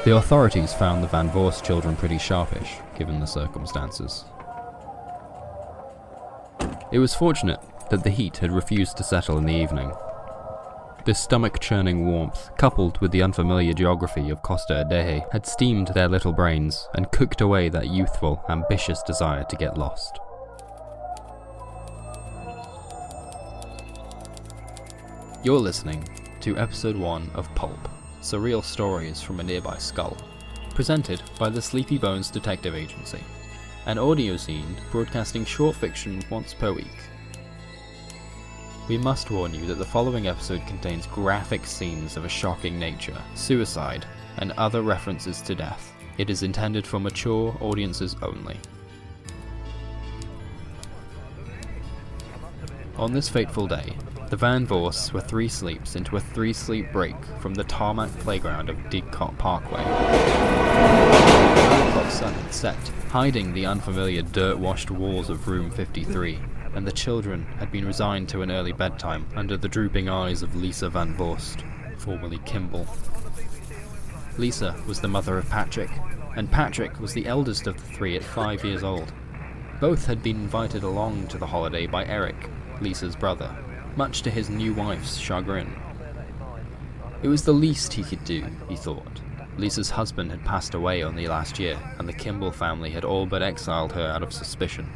The authorities found the Van Voorst children pretty sharpish, given the circumstances. It was fortunate that the heat had refused to settle in the evening. This stomach-churning warmth, coupled with the unfamiliar geography of Costa Adeje, had steamed their little brains and cooked away that youthful, ambitious desire to get lost. You're listening to Episode 1 of Pulp, Surreal Stories from a Nearby Skull, presented by the Sleepy Bones Detective Agency, an audio zine broadcasting short fiction once per week. We must warn you that the following episode contains graphic scenes of a shocking nature, suicide, and other references to death. It is intended for mature audiences only. On this fateful day, the Van Voorsts were 3 sleeps into a 3-sleep break from the tarmac playground of Didcot Parkway. The 9 o'clock sun had set, hiding the unfamiliar dirt-washed walls of room 53, and the children had been resigned to an early bedtime under the drooping eyes of Lisa Van Voorst, formerly Kimball. Lisa was the mother of Patrick, and Patrick was the eldest of the 3 at 5 years old. Both had been invited along to the holiday by Eric, Lisa's brother, much to his new wife's chagrin. It was the least he could do, he thought. Lisa's husband had passed away only last year, and the Kimball family had all but exiled her out of suspicion.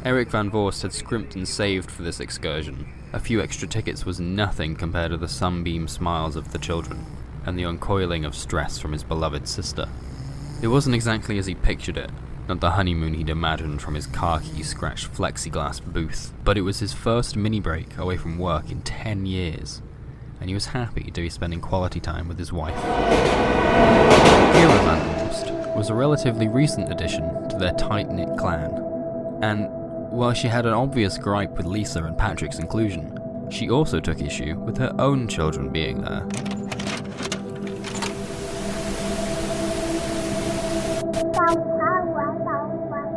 Eric Van Voorst had scrimped and saved for this excursion. A few extra tickets was nothing compared to the sunbeam smiles of the children, and the uncoiling of stress from his beloved sister. It wasn't exactly as he pictured it, not the honeymoon he'd imagined from his khaki-scratched plexiglass booth, but it was his first mini-break away from work in 10 years, and he was happy to be spending quality time with his wife. Kira Van Voorst was a relatively recent addition to their tight-knit clan, and while she had an obvious gripe with Lisa and Patrick's inclusion, she also took issue with her own children being there.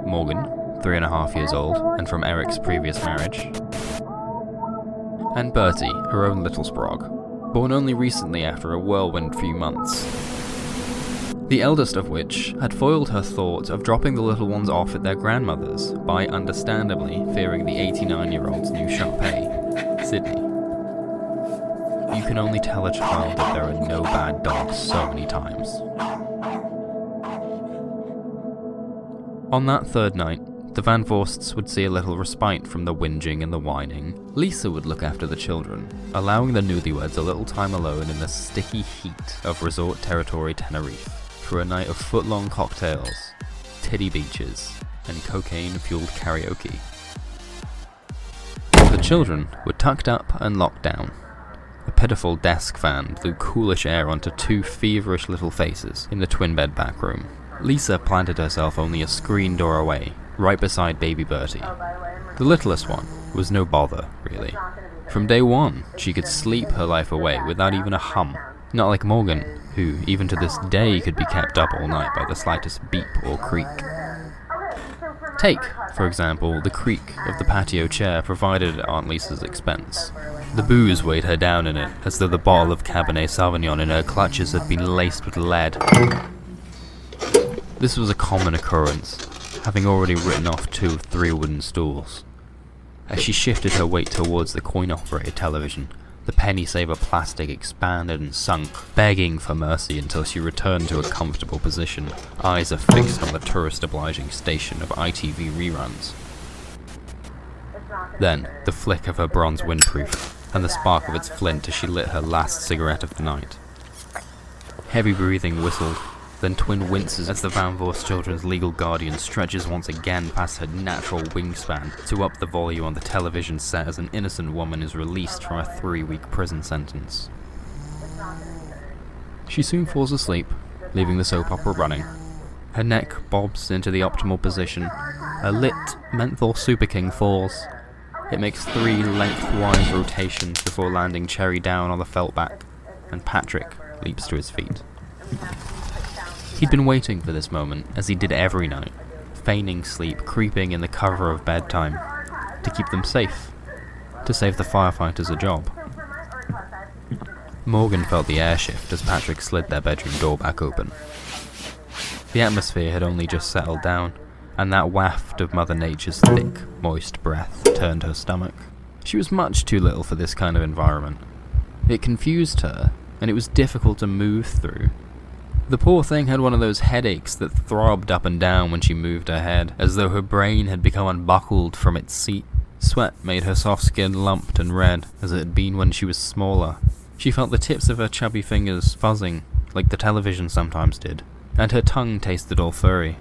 Morgan, 3.5 years old, and from Eric's previous marriage. And Bertie, her own little sprog, born only recently after a whirlwind few months. The eldest of which had foiled her thought of dropping the little ones off at their grandmother's by understandably fearing the 89-year-old's new Sharpay, Sydney. You can only tell a child that there are no bad dogs so many times. On that third night, the Van Voorsts would see a little respite from the whinging and the whining. Lisa would look after the children, allowing the newlyweds a little time alone in the sticky heat of resort territory Tenerife, for a night of foot-long cocktails, titty beaches, and cocaine-fueled karaoke. The children were tucked up and locked down. A pitiful desk fan blew coolish air onto 2 feverish little faces in the twin-bed back room. Lisa planted herself only a screen door away, right beside baby Bertie. The littlest one was no bother, really. From day one, she could sleep her life away without even a hum. Not like Morgan, who, even to this day, could be kept up all night by the slightest beep or creak. Take, for example, the creak of the patio chair provided at Aunt Lisa's expense. The booze weighed her down in it, as though the bottle of Cabernet Sauvignon in her clutches had been laced with lead. This was a common occurrence, having already written off 2 of 3 wooden stools. As she shifted her weight towards the coin-operated television, the penny-saver plastic expanded and sunk, begging for mercy until she returned to a comfortable position, eyes affixed on the tourist-obliging station of ITV reruns. Then, the flick of her bronze windproof, and the spark of its flint as she lit her last cigarette of the night. Heavy breathing whistled, then twin winces as the Van Voorst children's legal guardian stretches once again past her natural wingspan to up the volume on the television set as an innocent woman is released from a 3-week prison sentence. She soon falls asleep, leaving the soap opera running. Her neck bobs into the optimal position. A lit menthol Super King falls. It makes 3 lengthwise rotations before landing cherry down on the felt back, and Patrick leaps to his feet. He'd been waiting for this moment, as he did every night, feigning sleep, creeping in the cover of bedtime, to keep them safe, to save the firefighters a job. Morgan felt the air shift as Patrick slid their bedroom door back open. The atmosphere had only just settled down, and that waft of Mother Nature's thick, moist breath turned her stomach. She was much too little for this kind of environment. It confused her, and it was difficult to move through. The poor thing had one of those headaches that throbbed up and down when she moved her head, as though her brain had become unbuckled from its seat. Sweat made her soft skin lumped and red, as it had been when she was smaller. She felt the tips of her chubby fingers fuzzing, like the television sometimes did, and her tongue tasted all furry.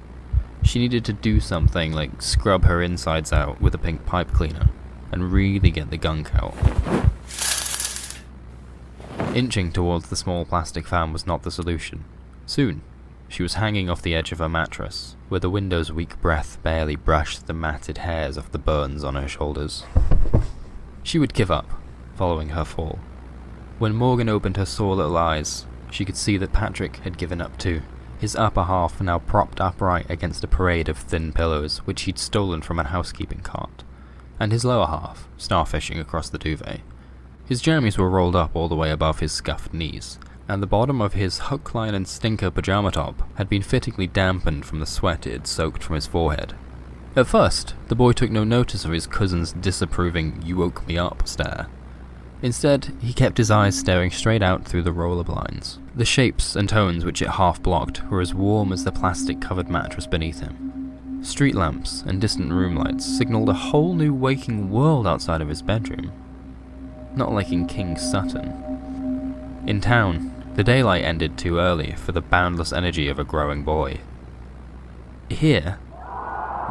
She needed to do something like scrub her insides out with a pink pipe cleaner, and really get the gunk out. Inching towards the small plastic fan was not the solution. Soon, she was hanging off the edge of her mattress, where the window's weak breath barely brushed the matted hairs off the burns on her shoulders. She would give up, following her fall. When Morgan opened her sore little eyes, she could see that Patrick had given up too, his upper half now propped upright against a parade of thin pillows which he'd stolen from a housekeeping cart, and his lower half starfishing across the duvet. His jammies were rolled up all the way above his scuffed knees, and the bottom of his hook, line and stinker pajama top had been fittingly dampened from the sweat it had soaked from his forehead. At first, the boy took no notice of his cousin's disapproving "you woke me up" stare. Instead, he kept his eyes staring straight out through the roller blinds. The shapes and tones which it half-blocked were as warm as the plastic-covered mattress beneath him. Street lamps and distant room lights signalled a whole new waking world outside of his bedroom. Not like in King Sutton. In town, the daylight ended too early for the boundless energy of a growing boy. Here,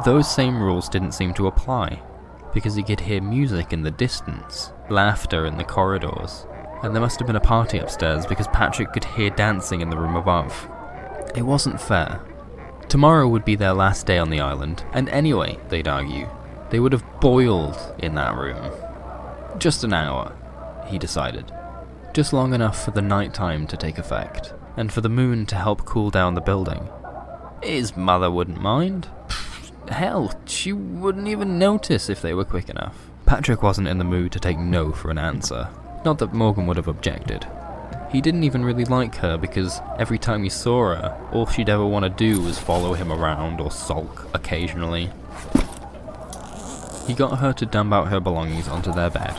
those same rules didn't seem to apply, because he could hear music in the distance, laughter in the corridors, and there must have been a party upstairs because Patrick could hear dancing in the room above. It wasn't fair. Tomorrow would be their last day on the island, and anyway, they'd argue, they would have boiled in that room. Just an hour, he decided. Just long enough for the nighttime to take effect, and for the moon to help cool down the building. His mother wouldn't mind. Hell, she wouldn't even notice if they were quick enough. Patrick wasn't in the mood to take no for an answer. Not that Morgan would have objected. He didn't even really like her because every time he saw her, all she'd ever want to do was follow him around or sulk occasionally. He got her to dump out her belongings onto their bed,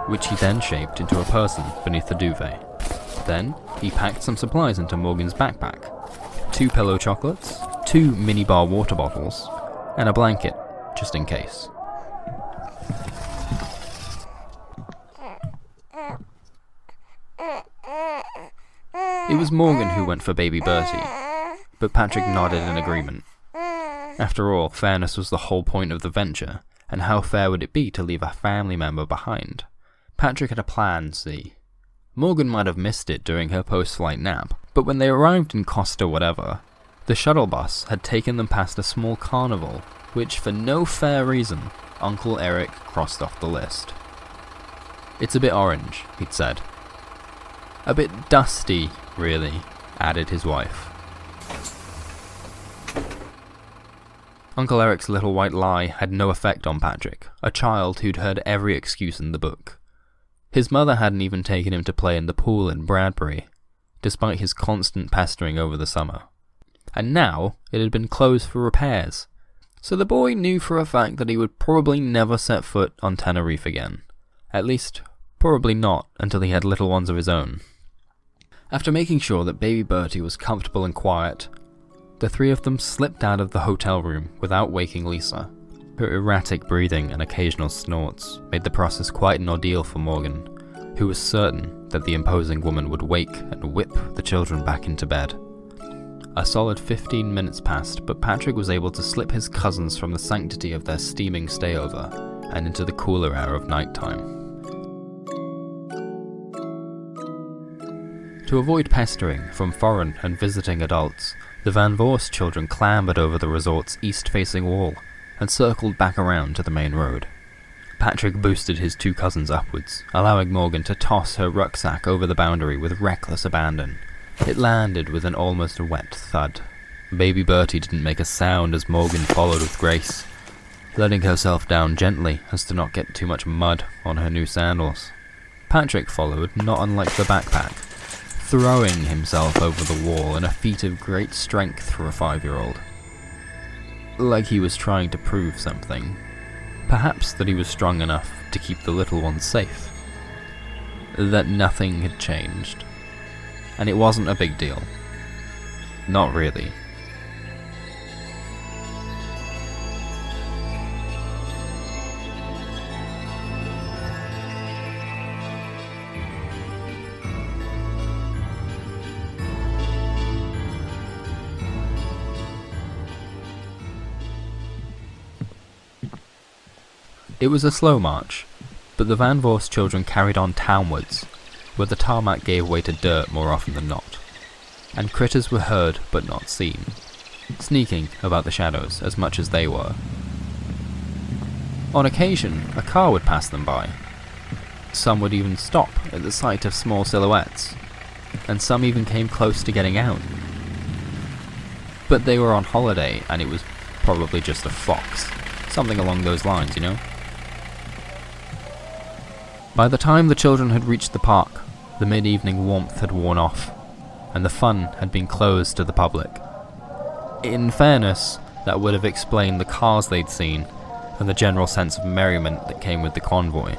which he then shaped into a person beneath the duvet. Then, he packed some supplies into Morgan's backpack. 2 pillow chocolates, 2 minibar water bottles, and a blanket, just in case. It was Morgan who went for baby Bertie, but Patrick nodded in agreement. After all, fairness was the whole point of the venture, and how fair would it be to leave a family member behind? Patrick had a plan, see. Morgan might have missed it during her post-flight nap, but when they arrived in Costa whatever, the shuttle bus had taken them past a small carnival, which for no fair reason, Uncle Eric crossed off the list. "It's a bit orange," he'd said. "A bit dusty, really," added his wife. Uncle Eric's little white lie had no effect on Patrick, a child who'd heard every excuse in the book. His mother hadn't even taken him to play in the pool in Bradbury, despite his constant pestering over the summer. And now it had been closed for repairs, so the boy knew for a fact that he would probably never set foot on Tenerife again. At least, probably not until he had little ones of his own. After making sure that baby Bertie was comfortable and quiet, the 3 of them slipped out of the hotel room without waking Lisa. Her erratic breathing and occasional snorts made the process quite an ordeal for Morgan, who was certain that the imposing woman would wake and whip the children back into bed. A solid 15 minutes passed, but Patrick was able to slip his cousins from the sanctity of their steaming stayover and into the cooler air of nighttime. To avoid pestering from foreign and visiting adults, the Van Voorst children clambered over the resort's east-facing wall and circled back around to the main road. Patrick boosted his 2 cousins upwards, allowing Morgan to toss her rucksack over the boundary with reckless abandon. It landed with an almost wet thud. Baby Bertie didn't make a sound as Morgan followed with grace, letting herself down gently as to not get too much mud on her new sandals. Patrick followed, not unlike the backpack, throwing himself over the wall in a feat of great strength for a 5-year-old. Like he was trying to prove something. Perhaps that he was strong enough to keep the little ones safe. That nothing had changed. And it wasn't a big deal. Not really. It was a slow march, but the Van Voorst children carried on townwards, where the tarmac gave way to dirt more often than not, and critters were heard but not seen, sneaking about the shadows as much as they were. On occasion, a car would pass them by. Some would even stop at the sight of small silhouettes, and some even came close to getting out. But they were on holiday, and it was probably just a fox, something along those lines, you know? By the time the children had reached the park, the mid-evening warmth had worn off, and the fun had been closed to the public. In fairness, that would have explained the cars they'd seen, and the general sense of merriment that came with the convoy.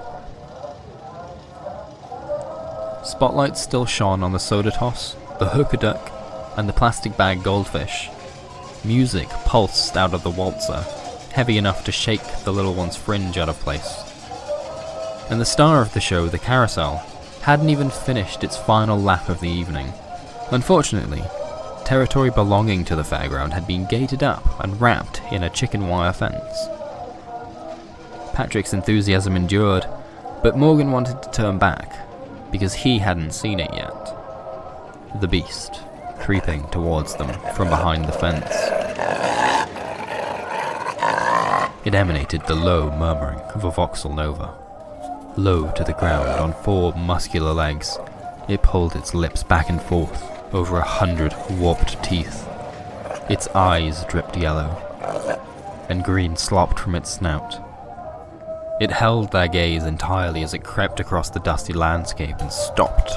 Spotlights still shone on the soda toss, the hooker duck, and the plastic bag goldfish. Music pulsed out of the waltzer, heavy enough to shake the little one's fringe out of place. And the star of the show, the carousel, hadn't even finished its final lap of the evening. Unfortunately, territory belonging to the fairground had been gated up and wrapped in a chicken wire fence. Patrick's enthusiasm endured, but Morgan wanted to turn back, because he hadn't seen it yet. The beast, creeping towards them from behind the fence. It emanated the low murmuring of a voxel nova. Low to the ground on 4 muscular legs, it pulled its lips back and forth over 100 warped teeth. Its eyes dripped yellow, and green slopped from its snout. It held their gaze entirely as it crept across the dusty landscape and stopped,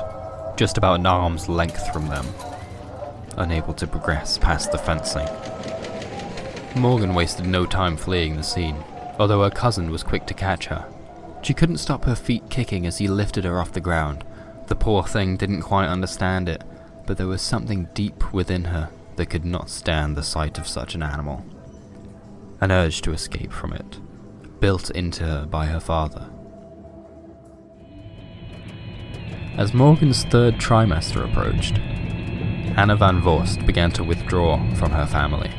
just about an arm's length from them, unable to progress past the fencing. Morgan wasted no time fleeing the scene, although her cousin was quick to catch her. She couldn't stop her feet kicking as he lifted her off the ground. The poor thing didn't quite understand it, but there was something deep within her that could not stand the sight of such an animal. An urge to escape from it, built into her by her father. As Morgan's 3rd trimester approached, Anna Van Voorst began to withdraw from her family.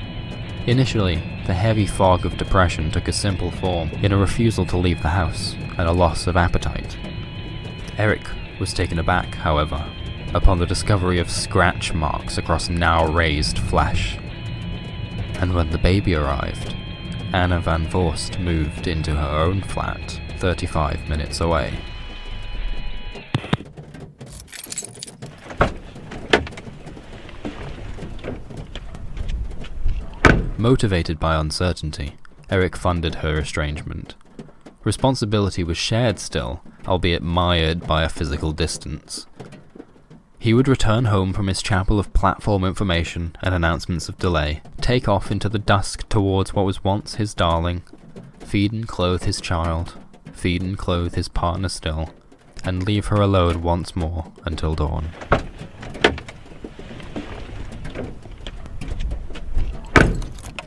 Initially, the heavy fog of depression took a simple form in a refusal to leave the house and a loss of appetite. Eric was taken aback, however, upon the discovery of scratch marks across now raised flesh. And when the baby arrived, Anna Van Voorst moved into her own flat 35 minutes away. Motivated by uncertainty, Eric funded her estrangement. Responsibility was shared still, albeit mired by a physical distance. He would return home from his chapel of platform information and announcements of delay, take off into the dusk towards what was once his darling, feed and clothe his child, feed and clothe his partner still, and leave her alone once more until dawn.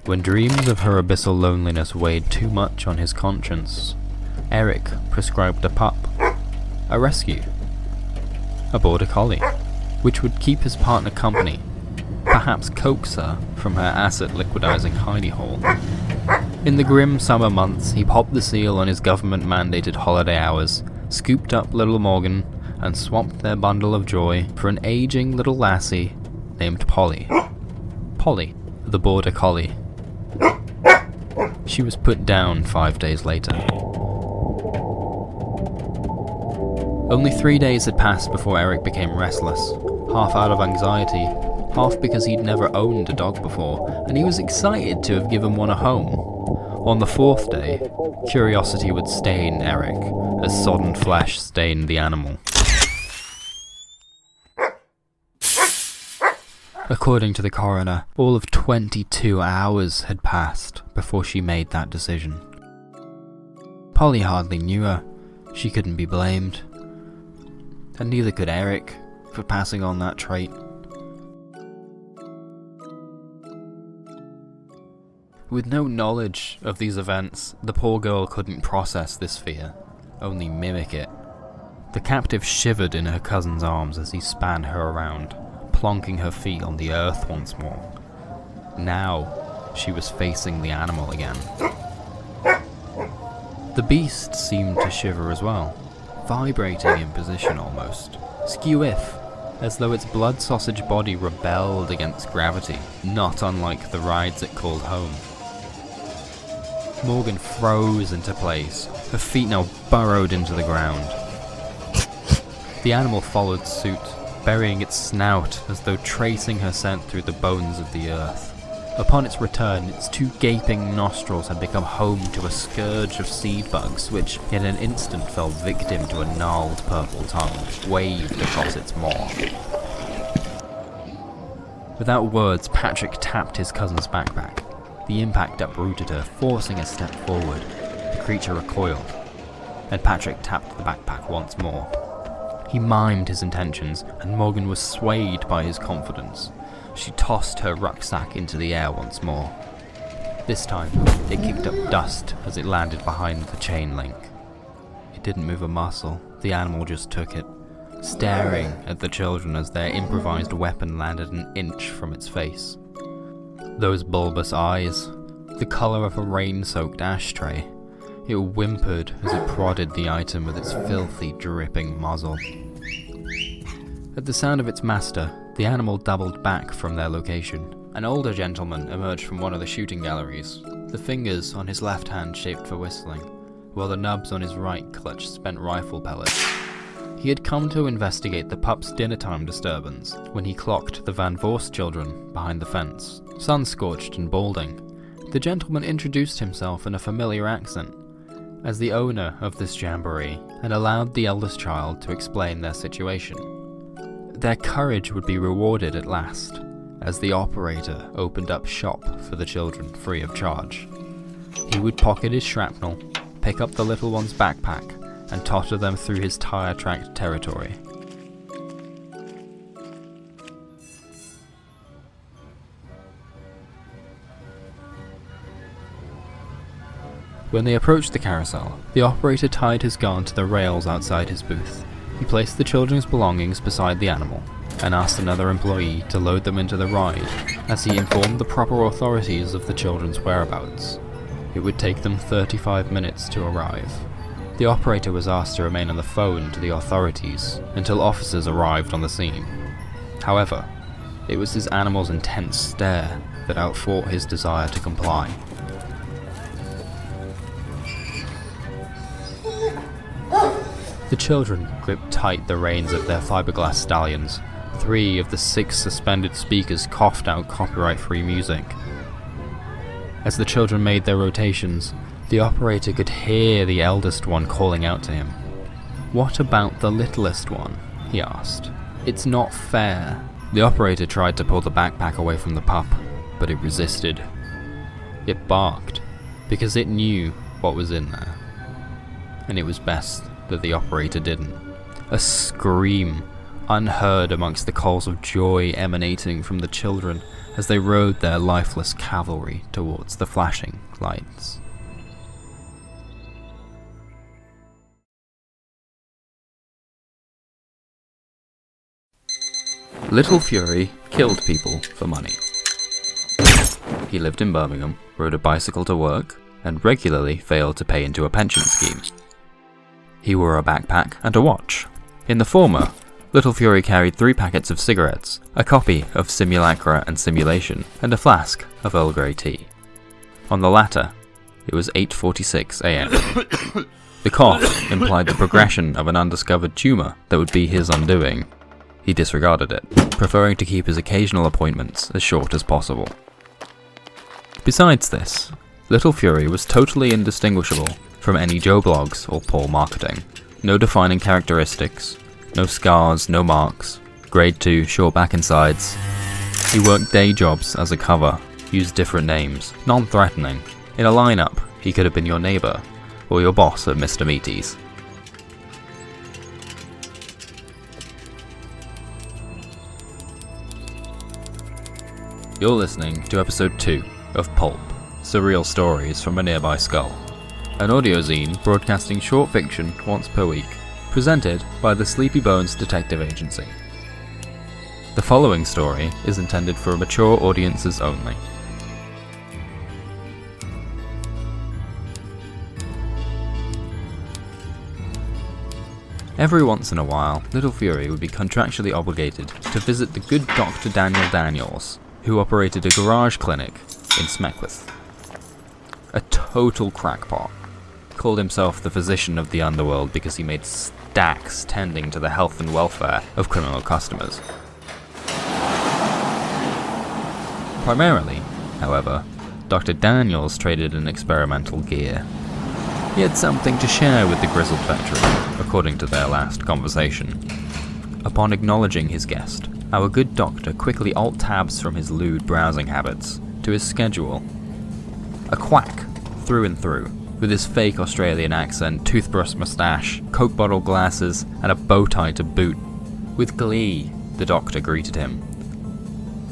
When dreams of her abyssal loneliness weighed too much on his conscience, Eric prescribed a pup, a rescue, a border collie, which would keep his partner company, perhaps coax her from her asset-liquidizing hidey hole. In the grim summer months, he popped the seal on his government-mandated holiday hours, scooped up little Morgan, and swapped their bundle of joy for an aging little lassie named Polly. Polly, the border collie. She was put down 5 days later. Only 3 days had passed before Eric became restless, half out of anxiety, half because he'd never owned a dog before, and he was excited to have given one a home. On the 4th day, curiosity would stain Eric, as sodden flesh stained the animal. According to the coroner, all of 22 hours had passed before she made that decision. Polly hardly knew her. She couldn't be blamed. And neither could Eric for passing on that trait. With no knowledge of these events, the poor girl couldn't process this fear, only mimic it. The captive shivered in her cousin's arms as he span her around, plonking her feet on the earth once more. Now, she was facing the animal again. The beast seemed to shiver as well, vibrating in position almost, skew-if, as though its blood sausage body rebelled against gravity, not unlike the rides it called home. Morgan froze into place, her feet now burrowed into the ground. The animal followed suit, burying its snout as though tracing her scent through the bones of the earth. Upon its return, its two gaping nostrils had become home to a scourge of seed bugs, which in an instant fell victim to a gnarled purple tongue, waved across its maw. Without words, Patrick tapped his cousin's backpack. The impact uprooted her, forcing a step forward. The creature recoiled, and Patrick tapped the backpack once more. He mimed his intentions, and Morgan was swayed by his confidence. She tossed her rucksack into the air once more. This time, it kicked up dust as it landed behind the chain link. It didn't move a muscle, the animal just took it, staring at the children as their improvised weapon landed an inch from its face. Those bulbous eyes, the colour of a rain-soaked ashtray. It whimpered as it prodded the item with its filthy, dripping muzzle. At the sound of its master, the animal doubled back from their location. An older gentleman emerged from one of the shooting galleries, the fingers on his left hand shaped for whistling, while the nubs on his right clutched spent rifle pellets. He had come to investigate the pup's dinner-time disturbance when he clocked the Van Voorst children behind the fence, sun-scorched and balding. The gentleman introduced himself in a familiar accent as the owner of this jamboree and allowed the eldest child to explain their situation. Their courage would be rewarded at last, as the operator opened up shop for the children free of charge. He would pocket his shrapnel, pick up the little one's backpack, and totter them through his tire-tracked territory. When they approached the carousel, the operator tied his gun to the rails outside his booth. He placed the children's belongings beside the animal, and asked another employee to load them into the ride, as he informed the proper authorities of the children's whereabouts. It would take them 35 minutes to arrive. The operator was asked to remain on the phone to the authorities until officers arrived on the scene. However, it was his animal's intense stare that outfought his desire to comply. The children gripped tight the reins of their fiberglass stallions. 3 of the 6 suspended speakers coughed out copyright-free music. As the children made their rotations, the operator could hear the eldest one calling out to him. "What about the littlest one?" he asked. "It's not fair." The operator tried to pull the backpack away from the pup, but it resisted. It barked, because it knew what was in there. And it was best that the operator didn't. A scream, unheard amongst the calls of joy emanating from the children as they rode their lifeless cavalry towards the flashing lights. Little Fury killed people for money. He lived in Birmingham, rode a bicycle to work, and regularly failed to pay into a pension scheme. He wore a backpack and a watch. In the former, Little Fury carried 3 packets of cigarettes, a copy of Simulacra and Simulation, and a flask of Earl Grey tea. On the latter, it was 8:46 a.m. The cough implied the progression of an undiscovered tumour that would be his undoing. He disregarded it, preferring to keep his occasional appointments as short as possible. Besides this, Little Fury was totally indistinguishable from any Joe Blogs or poor marketing. No defining characteristics, no scars, no marks, grade 2, short back and sides. He worked day jobs as a cover, used different names, non-threatening. In a lineup, he could have been your neighbour, or your boss at Mr. Meaty's. You're listening to episode 2 of Pulp, Surreal Stories from a Nearby Skull, an audio zine broadcasting short fiction once per week, presented by the Sleepy Bones Detective Agency. The following story is intended for mature audiences only. Every once in a while, Little Fury would be contractually obligated to visit the good Dr. Daniel Daniels, who operated a garage clinic in Smeckwith. A total crackpot. Called himself the physician of the underworld because he made stacks tending to the health and welfare of criminal customers. Primarily, however, Dr. Daniels traded in experimental gear. He had something to share with the grizzled veteran, according to their last conversation. Upon acknowledging his guest, our good doctor quickly alt-tabs from his lewd browsing habits to his schedule. A quack, through and through, with his fake Australian accent, toothbrush moustache, Coke bottle glasses, and a bow tie to boot. With glee, the doctor greeted him.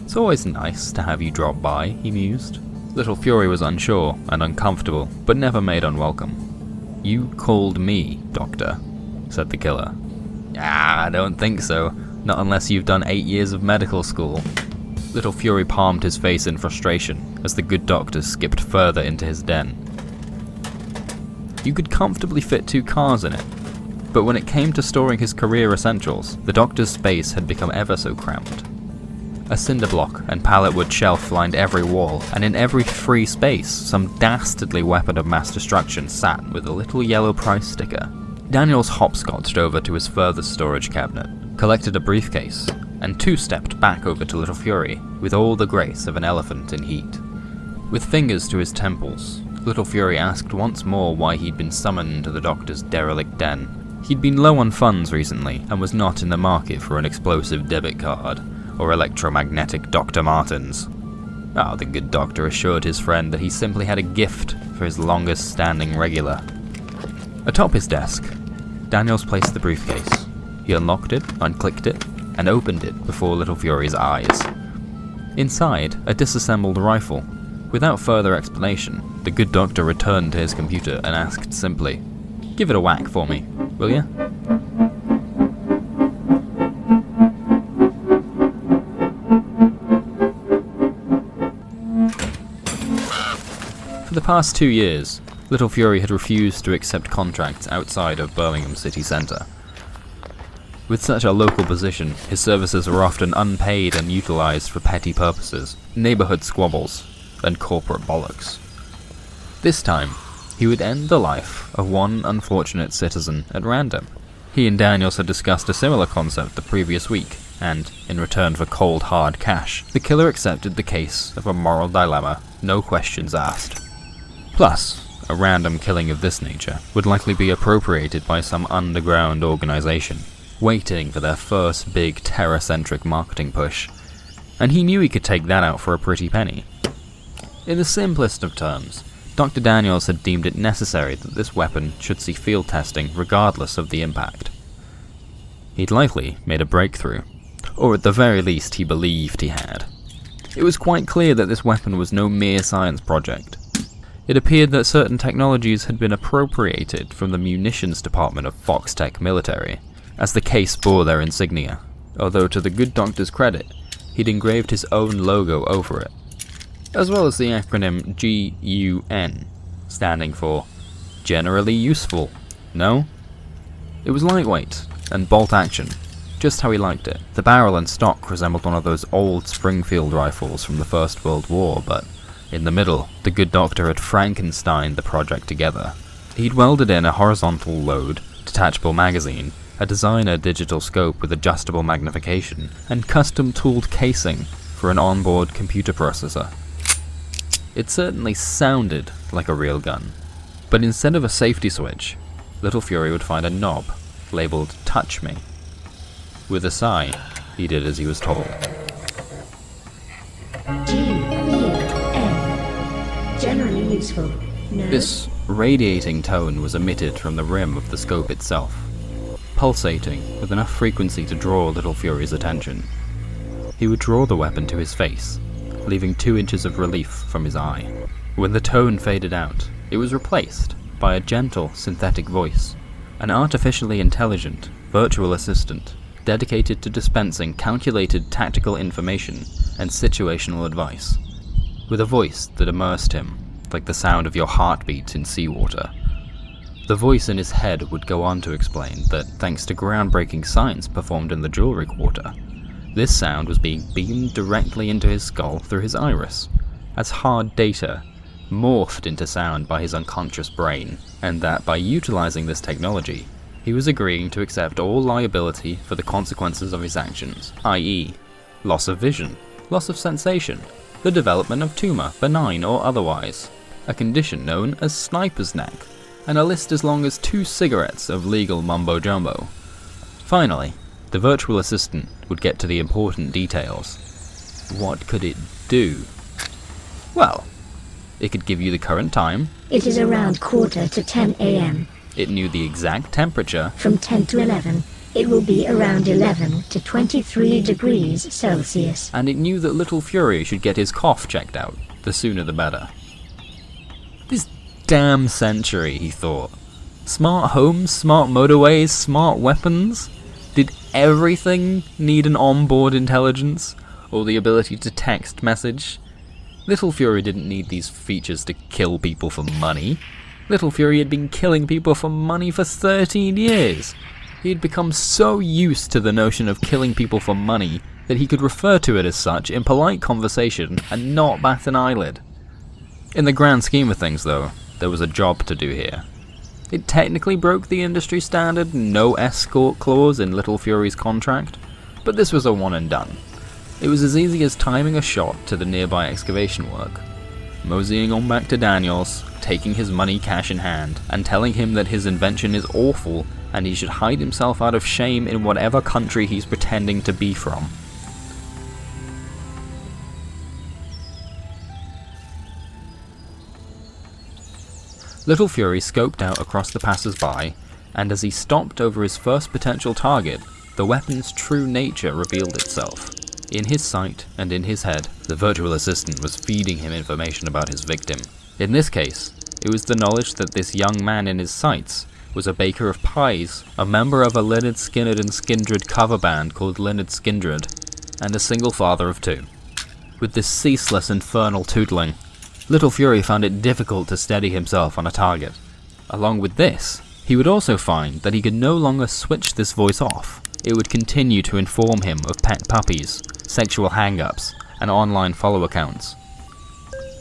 "It's always nice to have you drop by," he mused. Little Fury was unsure and uncomfortable, but never made unwelcome. "You called me, Doctor," said the killer. "I don't think so. Not unless you've done 8 years of medical school." Little Fury palmed his face in frustration as the good doctor skipped further into his den. You could comfortably fit 2 cars in it, but when it came to storing his career essentials, the doctor's space had become ever so cramped. A cinder block and pallet wood shelf lined every wall, and in every free space, some dastardly weapon of mass destruction sat with a little yellow price sticker. Daniels hopscotched over to his furthest storage cabinet, collected a briefcase, and 2-stepped back over to Little Fury with all the grace of an elephant in heat. With fingers to his temples, Little Fury asked once more why he'd been summoned to the doctor's derelict den. He'd been low on funds recently and was not in the market for an explosive debit card or electromagnetic Dr. Martens. The good doctor assured his friend that he simply had a gift for his longest standing regular. Atop his desk, Daniels placed the briefcase. He unlocked it, unclicked it, and opened it before Little Fury's eyes. Inside, a disassembled rifle. Without further explanation, the good doctor returned to his computer and asked simply, "Give it a whack for me, will ya?" For the past 2 years, Little Fury had refused to accept contracts outside of Birmingham city centre. With such a local position, his services were often unpaid and utilised for petty purposes, neighbourhood squabbles, and corporate bollocks. This time, he would end the life of one unfortunate citizen at random. He and Daniels had discussed a similar concept the previous week, and, in return for cold hard cash, the killer accepted the case of a moral dilemma, no questions asked. Plus, a random killing of this nature would likely be appropriated by some underground organisation, waiting for their first big terror-centric marketing push, and he knew he could take that out for a pretty penny. In the simplest of terms, Dr. Daniels had deemed it necessary that this weapon should see field testing regardless of the impact. He'd likely made a breakthrough, or at the very least he believed he had. It was quite clear that this weapon was no mere science project. It appeared that certain technologies had been appropriated from the munitions department of Foxtech Military, as the case bore their insignia, although to the good doctor's credit, he'd engraved his own logo over it, as well as the acronym GUN, standing for Generally Useful, no? It was lightweight and bolt action, just how he liked it. The barrel and stock resembled one of those old Springfield rifles from the First World War, but in the middle, the good doctor had Frankensteined the project together. He'd welded in a horizontal load, detachable magazine, a designer digital scope with adjustable magnification, and custom-tooled casing for an onboard computer processor. It certainly sounded like a real gun, but instead of a safety switch, Little Fury would find a knob labelled "Touch Me." With a sigh, he did as he was told. G-E-N. Generally useful. No. This radiating tone was emitted from the rim of the scope itself, pulsating with enough frequency to draw Little Fury's attention. He would draw the weapon to his face, leaving 2 inches of relief from his eye. When the tone faded out, it was replaced by a gentle synthetic voice, an artificially intelligent virtual assistant dedicated to dispensing calculated tactical information and situational advice, with a voice that immersed him like the sound of your heartbeat in seawater. The voice in his head would go on to explain that thanks to groundbreaking science performed in the jewelry quarter, this sound was being beamed directly into his skull through his iris, as hard data morphed into sound by his unconscious brain, and that by utilizing this technology, he was agreeing to accept all liability for the consequences of his actions, i.e., loss of vision, loss of sensation, the development of tumor, benign or otherwise, a condition known as sniper's neck, and a list as long as 2 cigarettes of legal mumbo-jumbo. Finally, the virtual assistant would get to the important details. What could it do? Well, it could give you the current time. It is around 9:45 a.m. It knew the exact temperature. From 10 to 11, it will be around 11 to 23 degrees Celsius. And it knew that Little Fury should get his cough checked out. The sooner the better. This damn century, he thought. Smart homes, smart motorways, smart weapons? Did everything need an onboard intelligence? Or the ability to text message? Little Fury didn't need these features to kill people for money. Little Fury had been killing people for money for 13 years. He had become so used to the notion of killing people for money that he could refer to it as such in polite conversation and not bat an eyelid. In the grand scheme of things though, there was a job to do here. It technically broke the industry standard no escort clause in Little Fury's contract, but this was a one and done. It was as easy as timing a shot to the nearby excavation work, moseying on back to Daniels, taking his money cash in hand, and telling him that his invention is awful and he should hide himself out of shame in whatever country he's pretending to be from. Little Fury scoped out across the passers-by, and as he stopped over his first potential target, the weapon's true nature revealed itself. In his sight and in his head, the virtual assistant was feeding him information about his victim. In this case, it was the knowledge that this young man in his sights was a baker of pies, a member of a Lynyrd Skynyrd and Skindred cover band called Lynyrd Skynyrd, and a single father of 2. With this ceaseless infernal tootling, Little Fury found it difficult to steady himself on a target. Along with this, he would also find that he could no longer switch this voice off. It would continue to inform him of pet puppies, sexual hang-ups, and online follow accounts.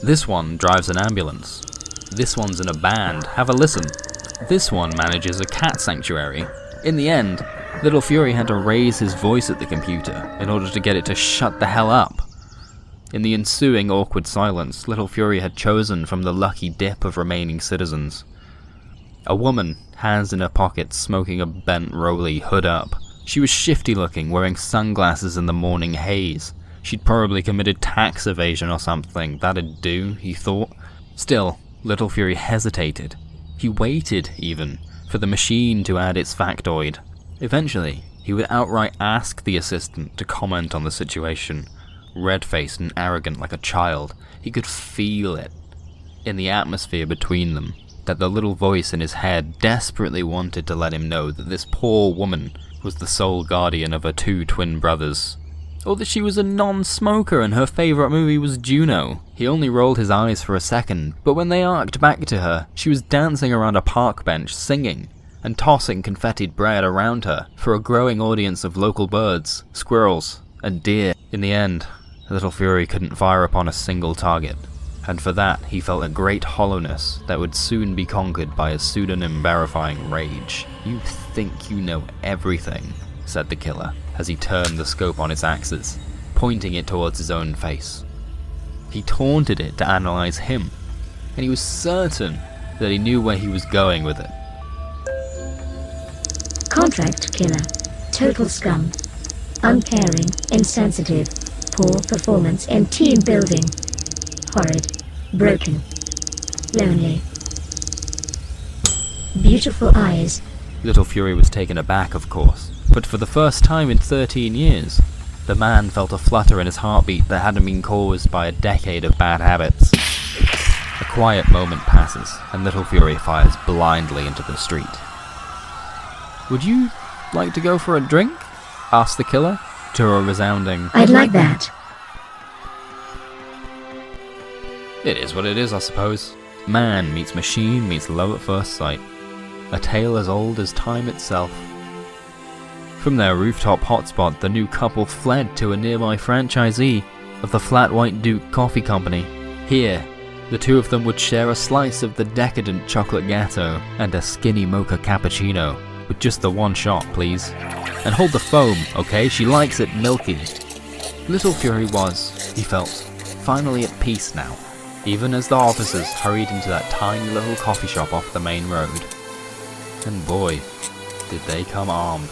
This one drives an ambulance. This one's in a band, have a listen. This one manages a cat sanctuary. In the end, Little Fury had to raise his voice at the computer in order to get it to shut the hell up. In the ensuing awkward silence, Little Fury had chosen from the lucky dip of remaining citizens. A woman, hands in her pockets, smoking a bent rolly, hood up. She was shifty looking, wearing sunglasses in the morning haze. She'd probably committed tax evasion or something, that'd do, he thought. Still, Little Fury hesitated. He waited, even, for the machine to add its factoid. Eventually, he would outright ask the assistant to comment on the situation. Red-faced and arrogant like a child, he could feel it in the atmosphere between them, that the little voice in his head desperately wanted to let him know that this poor woman was the sole guardian of her 2 twin brothers, or that she was a non-smoker and her favourite movie was Juno. He only rolled his eyes for a second, but when they arced back to her, she was dancing around a park bench singing, and tossing confettied bread around her for a growing audience of local birds, squirrels, and deer. In the end, Little Fury couldn't fire upon a single target, and for that he felt a great hollowness that would soon be conquered by a pseudonym-verifying rage. "You think you know everything," said the killer, as he turned the scope on its axis, pointing it towards his own face. He taunted it to analyze him, and he was certain that he knew where he was going with it. Can't contract killer. Total scum. Uncaring, insensitive, poor performance in team building. Horrid. Broken. Lonely. Beautiful eyes. Little Fury was taken aback, of course, but for the first time in 13 years, the man felt a flutter in his heartbeat that hadn't been caused by a decade of bad habits. A quiet moment passes, and Little Fury fires blindly into the street. "Would you like to go for a drink?" asked the killer, to a resounding, "I'd like that." "It is what it is, I suppose. Man meets machine meets love at first sight. A tale as old as time itself." From their rooftop hotspot, the new couple fled to a nearby franchisee of the Flat White Duke Coffee Company. Here, the two of them would share a slice of the decadent chocolate gatto and a skinny mocha cappuccino, with just the one shot, please. And hold the foam, okay? She likes it milky. Little Fury was, he felt, finally at peace now, even as the officers hurried into that tiny little coffee shop off the main road. And boy, did they come armed.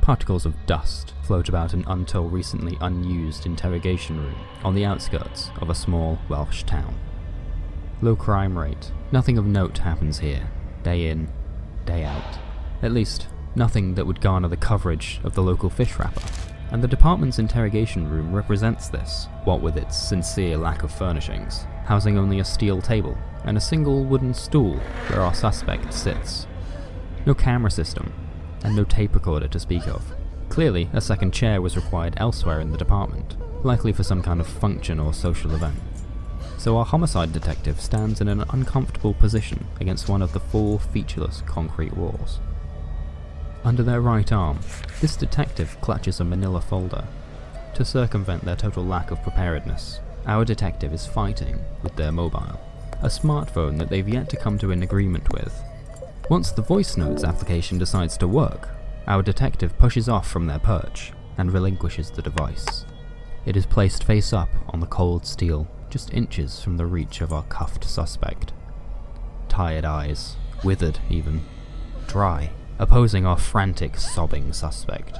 Particles of dust float about an until recently unused interrogation room on the outskirts of a small Welsh town. Low crime rate. Nothing of note happens here, day in, day out. At least, nothing that would garner the coverage of the local fish wrapper. And the department's interrogation room represents this, what with its sincere lack of furnishings, housing only a steel table and a single wooden stool where our suspect sits. No camera system, and no tape recorder to speak of. Clearly, a second chair was required elsewhere in the department, likely for some kind of function or social event. So our homicide detective stands in an uncomfortable position against one of the four featureless concrete walls. Under their right arm, this detective clutches a manila folder. To circumvent their total lack of preparedness, our detective is fighting with their mobile, a smartphone that they've yet to come to an agreement with. Once the voice notes application decides to work, our detective pushes off from their perch and relinquishes the device. It is placed face up on the cold steel, just inches from the reach of our cuffed suspect. Tired eyes, withered even, dry, opposing our frantic, sobbing suspect.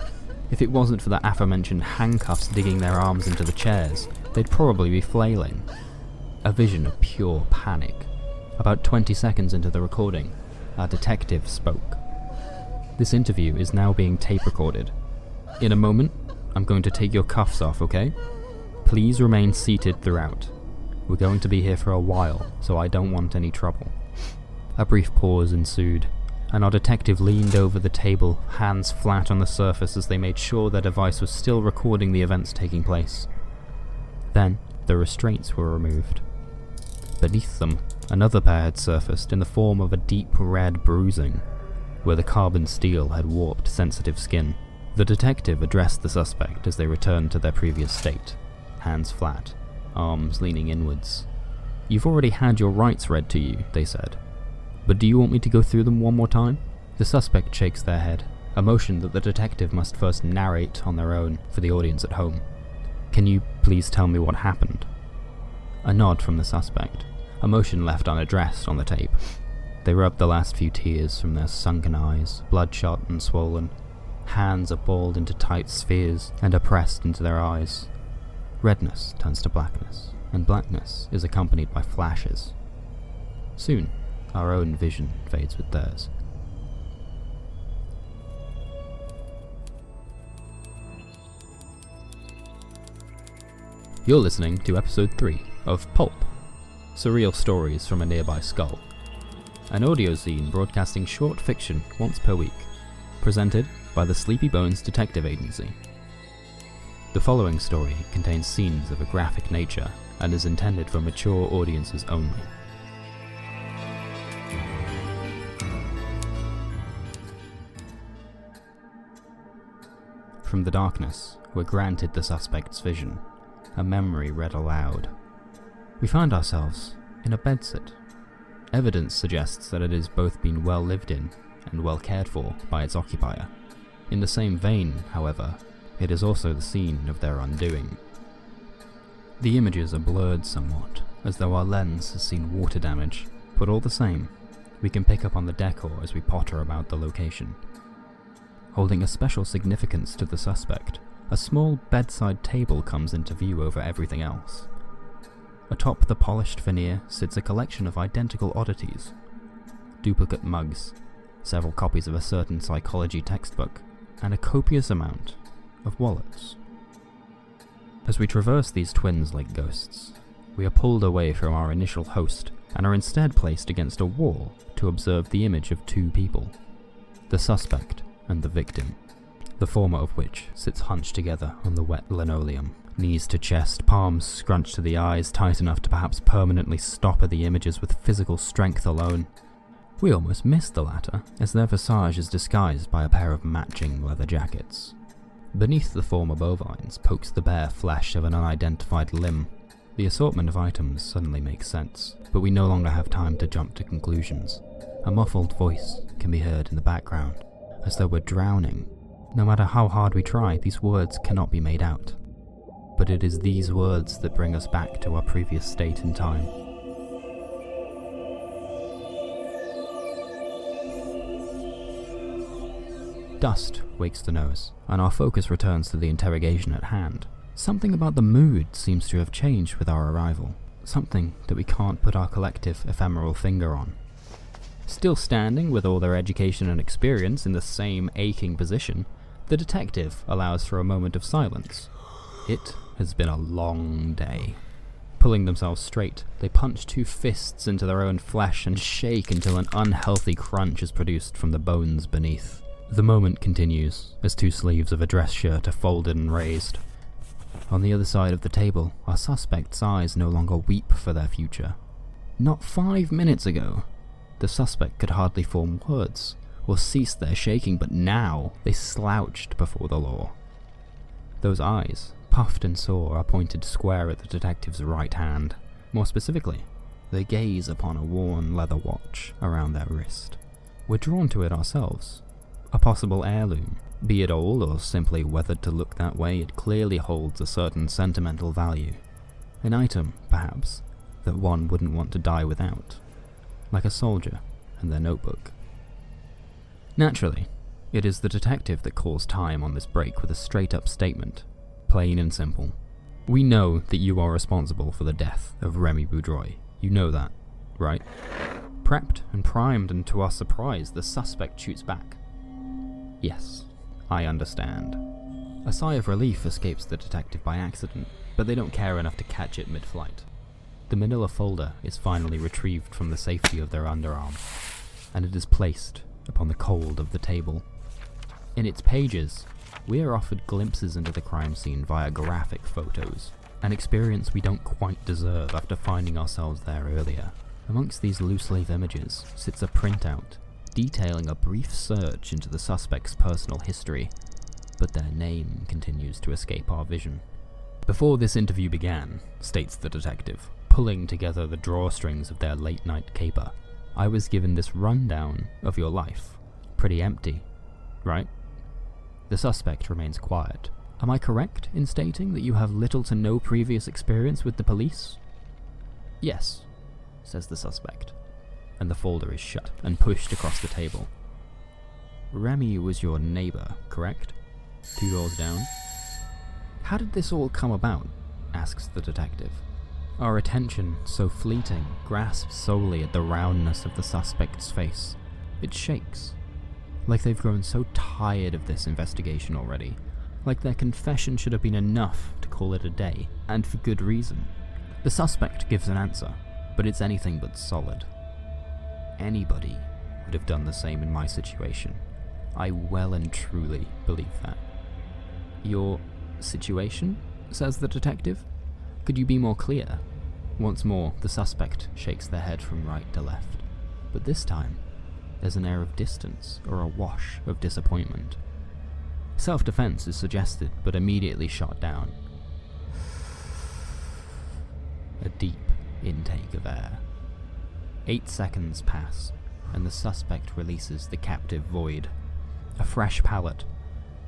If it wasn't for the aforementioned handcuffs digging their arms into the chairs, they'd probably be flailing. A vision of pure panic. About 20 seconds into the recording, our detective spoke. This interview is now being tape recorded. In a moment, I'm going to take your cuffs off, okay? Please remain seated throughout. We're going to be here for a while, so I don't want any trouble. A brief pause ensued, and our detective leaned over the table, hands flat on the surface as they made sure their device was still recording the events taking place. Then, the restraints were removed. Beneath them, another pair had surfaced in the form of a deep red bruising, where the carbon steel had warped sensitive skin. The detective addressed the suspect as they returned to their previous state, hands flat, arms leaning inwards. "You've already had your rights read to you," they said. "But do you want me to go through them one more time?" The suspect shakes their head, a motion that the detective must first narrate on their own for the audience at home. "Can you please tell me what happened?" A nod from the suspect, a motion left unaddressed on the tape. They rubbed the last few tears from their sunken eyes, bloodshot and swollen. Hands are balled into tight spheres and are pressed into their eyes. Redness turns to blackness, and blackness is accompanied by flashes. Soon, our own vision fades with theirs. You're listening to episode 3 of Pulp, Surreal Stories from a Nearby Skull, an audio zine broadcasting short fiction once per week, presented by the Sleepy Bones Detective Agency. The following story contains scenes of a graphic nature and is intended for mature audiences only. From the darkness, we're granted the suspect's vision, a memory read aloud. We find ourselves in a bedsit. Evidence suggests that it has both been well lived in and well cared for by its occupier. In the same vein, however, it is also the scene of their undoing. The images are blurred somewhat, as though our lens has seen water damage, but all the same, we can pick up on the decor as we potter about the location. Holding a special significance to the suspect, a small bedside table comes into view over everything else. Atop the polished veneer sits a collection of identical oddities. Duplicate mugs, several copies of a certain psychology textbook, and a copious amount of wallets. As we traverse these twins like ghosts, we are pulled away from our initial host and are instead placed against a wall to observe the image of two people, the suspect and the victim, the former of which sits hunched together on the wet linoleum, knees to chest, palms scrunched to the eyes, tight enough to perhaps permanently stopper the images with physical strength alone. We almost missed the latter, as their visage is disguised by a pair of matching leather jackets. Beneath the former bovines pokes the bare flesh of an unidentified limb. The assortment of items suddenly makes sense, but we no longer have time to jump to conclusions. A muffled voice can be heard in the background, as though we're drowning. No matter how hard we try, these words cannot be made out. But it is these words that bring us back to our previous state in time. Dust wakes the nose, and our focus returns to the interrogation at hand. Something about the mood seems to have changed with our arrival, something that we can't put our collective ephemeral finger on. Still standing with all their education and experience in the same aching position, the detective allows for a moment of silence. It has been a long day. Pulling themselves straight, they punch two fists into their own flesh and shake until an unhealthy crunch is produced from the bones beneath. The moment continues, as two sleeves of a dress shirt are folded and raised. On the other side of the table, our suspect's eyes no longer weep for their future. Not 5 minutes ago, the suspect could hardly form words, or cease their shaking, but now they slouched before the law. Those eyes, puffed and sore, are pointed square at the detective's right hand. More specifically, they gaze upon a worn leather watch around their wrist. We're drawn to it ourselves. A possible heirloom. Be it old or simply weathered to look that way, it clearly holds a certain sentimental value. An item, perhaps, that one wouldn't want to die without. Like a soldier and their notebook. Naturally, it is the detective that calls time on this break with a straight-up statement. Plain and simple. We know that you are responsible for the death of Remy Boudreau. You know that, right? Prepped and primed, and to our surprise, the suspect shoots back. Yes, I understand. A sigh of relief escapes the detective by accident, but they don't care enough to catch it mid-flight. The manila folder is finally retrieved from the safety of their underarm, and it is placed upon the cold of the table. In its pages, we are offered glimpses into the crime scene via graphic photos, an experience we don't quite deserve after finding ourselves there earlier. Amongst these loose-leaf images sits a printout detailing a brief search into the suspect's personal history, but their name continues to escape our vision. Before this interview began, states the detective, pulling together the drawstrings of their late-night caper, I was given this rundown of your life. Pretty empty, right? The suspect remains quiet. Am I correct in stating that you have little to no previous experience with the police? Yes, says the suspect, and the folder is shut and pushed across the table. Remy was your neighbor, correct? 2 doors down? How did this all come about? Asks the detective. Our attention, so fleeting, grasps solely at the roundness of the suspect's face. It shakes, like they've grown so tired of this investigation already, like their confession should have been enough to call it a day, and for good reason. The suspect gives an answer, but it's anything but solid. Anybody would have done the same in my situation. I well and truly believe that. Your situation? Says the detective. Could you be more clear? Once more, the suspect shakes their head from right to left, but this time, there's an air of distance or a wash of disappointment. Self-defense is suggested, but immediately shot down. A deep intake of air. 8 seconds pass, and the suspect releases the captive void. A fresh palate,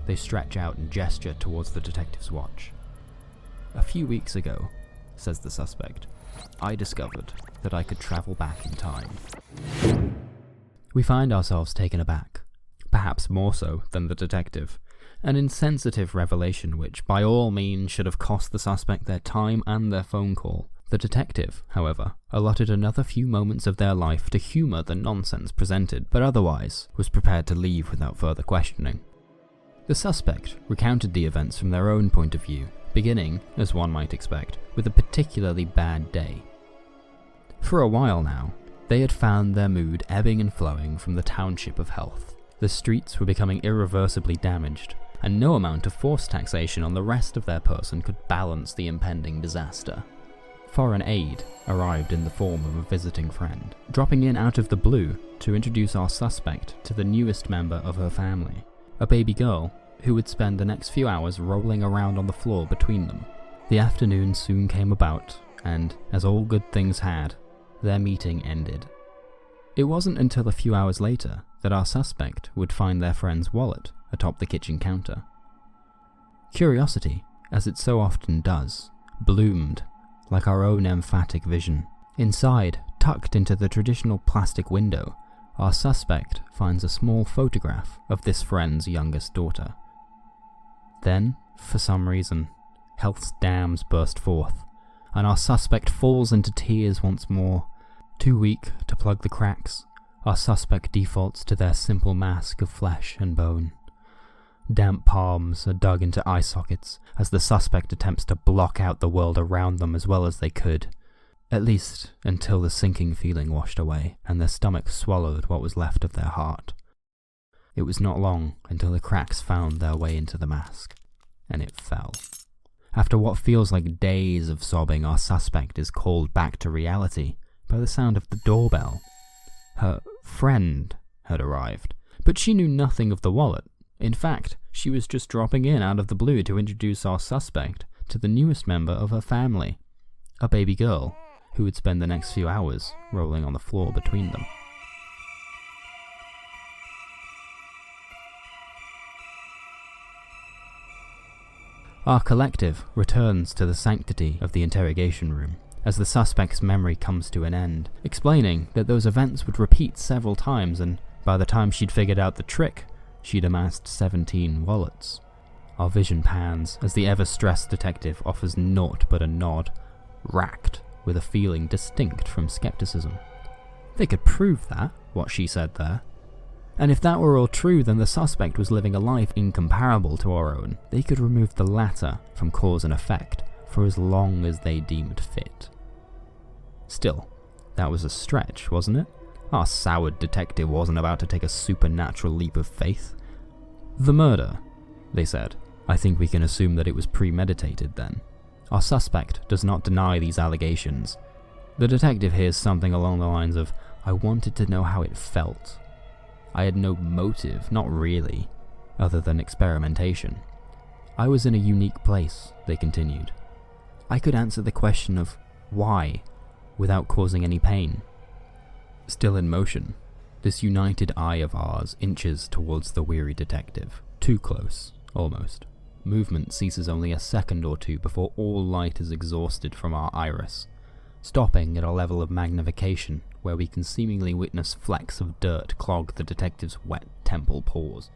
they stretch out and gesture towards the detective's watch. "A few weeks ago," says the suspect, "I discovered that I could travel back in time." We find ourselves taken aback, perhaps more so than the detective. An insensitive revelation which, by all means, should have cost the suspect their time and their phone call. The detective, however, allotted another few moments of their life to humour the nonsense presented, but otherwise was prepared to leave without further questioning. The suspect recounted the events from their own point of view, beginning, as one might expect, with a particularly bad day. For a while now, they had found their mood ebbing and flowing from the township of health. The streets were becoming irreversibly damaged, and no amount of forced taxation on the rest of their person could balance the impending disaster. Foreign aid arrived in the form of a visiting friend, dropping in out of the blue to introduce our suspect to the newest member of her family, a baby girl who would spend the next few hours rolling around on the floor between them. The afternoon soon came about, and, as all good things had, their meeting ended. It wasn't until a few hours later that our suspect would find their friend's wallet atop the kitchen counter. Curiosity, as it so often does, bloomed like our own emphatic vision. Inside, tucked into the traditional plastic window, our suspect finds a small photograph of this friend's youngest daughter. Then, for some reason, health's dams burst forth, and our suspect falls into tears once more. Too weak to plug the cracks, our suspect defaults to their simple mask of flesh and bone. Damp palms are dug into eye sockets as the suspect attempts to block out the world around them as well as they could, at least until the sinking feeling washed away and their stomach swallowed what was left of their heart. It was not long until the cracks found their way into the mask, and it fell. After what feels like days of sobbing, our suspect is called back to reality by the sound of the doorbell. Her friend had arrived, but she knew nothing of the wallet. In fact, she was just dropping in out of the blue to introduce our suspect to the newest member of her family, a baby girl who would spend the next few hours rolling on the floor between them. Our collective returns to the sanctity of the interrogation room as the suspect's memory comes to an end, explaining that those events would repeat several times, and by the time she'd figured out the trick, she'd amassed 17 wallets. Our vision pans as the ever-stressed detective offers naught but a nod, racked with a feeling distinct from skepticism. They could prove that, what she said there. And if that were all true, then the suspect was living a life incomparable to our own. They could remove the latter from cause and effect for as long as they deemed fit. Still, that was a stretch, wasn't it? Our soured detective wasn't about to take a supernatural leap of faith. "The murder," they said. "I think we can assume that it was premeditated then." Our suspect does not deny these allegations. The detective hears something along the lines of, "I wanted to know how it felt. I had no motive, not really, other than experimentation. I was in a unique place," they continued. "I could answer the question of why without causing any pain." Still in motion, this united eye of ours inches towards the weary detective. Too close, almost. Movement ceases only a second or two before all light is exhausted from our iris, stopping at a level of magnification where we can seemingly witness flecks of dirt clog the detective's wet temple pores.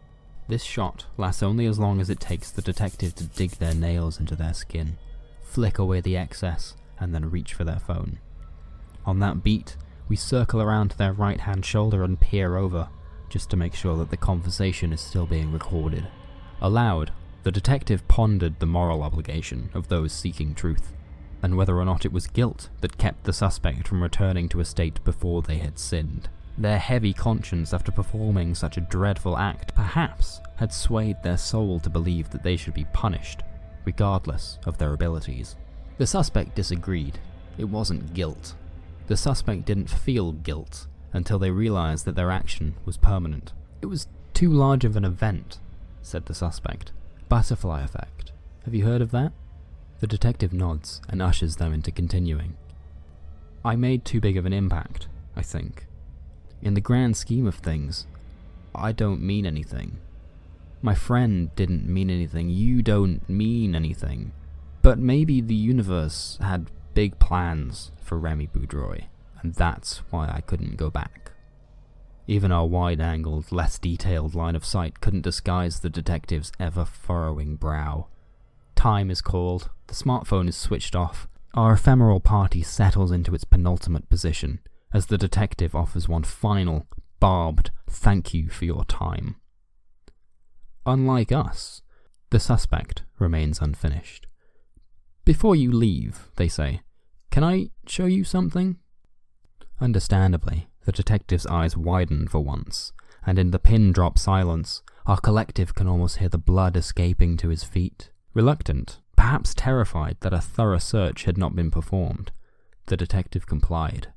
This shot lasts only as long as it takes the detective to dig their nails into their skin, flick away the excess, and then reach for their phone. On that beat, we circle around to their right-hand shoulder and peer over, just to make sure that the conversation is still being recorded. Aloud, the detective pondered the moral obligation of those seeking truth, and whether or not it was guilt that kept the suspect from returning to a state before they had sinned. Their heavy conscience after performing such a dreadful act perhaps had swayed their soul to believe that they should be punished, regardless of their abilities. The suspect disagreed. It wasn't guilt. The suspect didn't feel guilt until they realized that their action was permanent. "It was too large of an event," said the suspect. "Butterfly effect. Have you heard of that?" The detective nods and ushers them into continuing. "I made too big of an impact, I think. In the grand scheme of things, I don't mean anything. My friend didn't mean anything, you don't mean anything. But maybe the universe had big plans for Remy Boudreau, and that's why I couldn't go back. Even our wide-angled, less detailed line of sight couldn't disguise the detective's ever-furrowing brow. Time is called, the smartphone is switched off, our ephemeral party settles into its penultimate position, as the detective offers one final, barbed thank you for your time. Unlike us, the suspect remains unfinished. Before you leave, they say, can I show you something? Understandably, the detective's eyes widen for once, and in the pin-drop silence, our collective can almost hear the blood escaping to his feet. Reluctant, perhaps terrified that a thorough search had not been performed, the detective complied,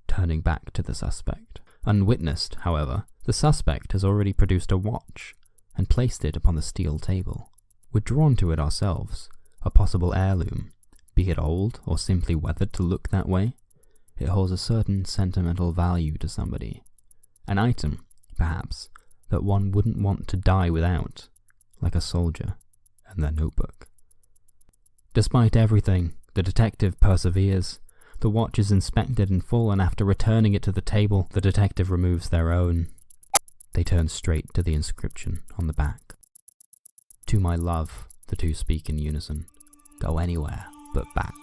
turning back to the suspect. Unwitnessed, however, the suspect has already produced a watch and placed it upon the steel table. We're drawn to it ourselves, a possible heirloom, be it old or simply weathered to look that way. It holds a certain sentimental value to somebody. An item, perhaps, that one wouldn't want to die without, like a soldier and their notebook. Despite everything, the detective perseveres. The watch is inspected in full, and after returning it to the table, the detective removes their own. They turn straight to the inscription on the back. To my love, the two speak in unison. Go anywhere but back.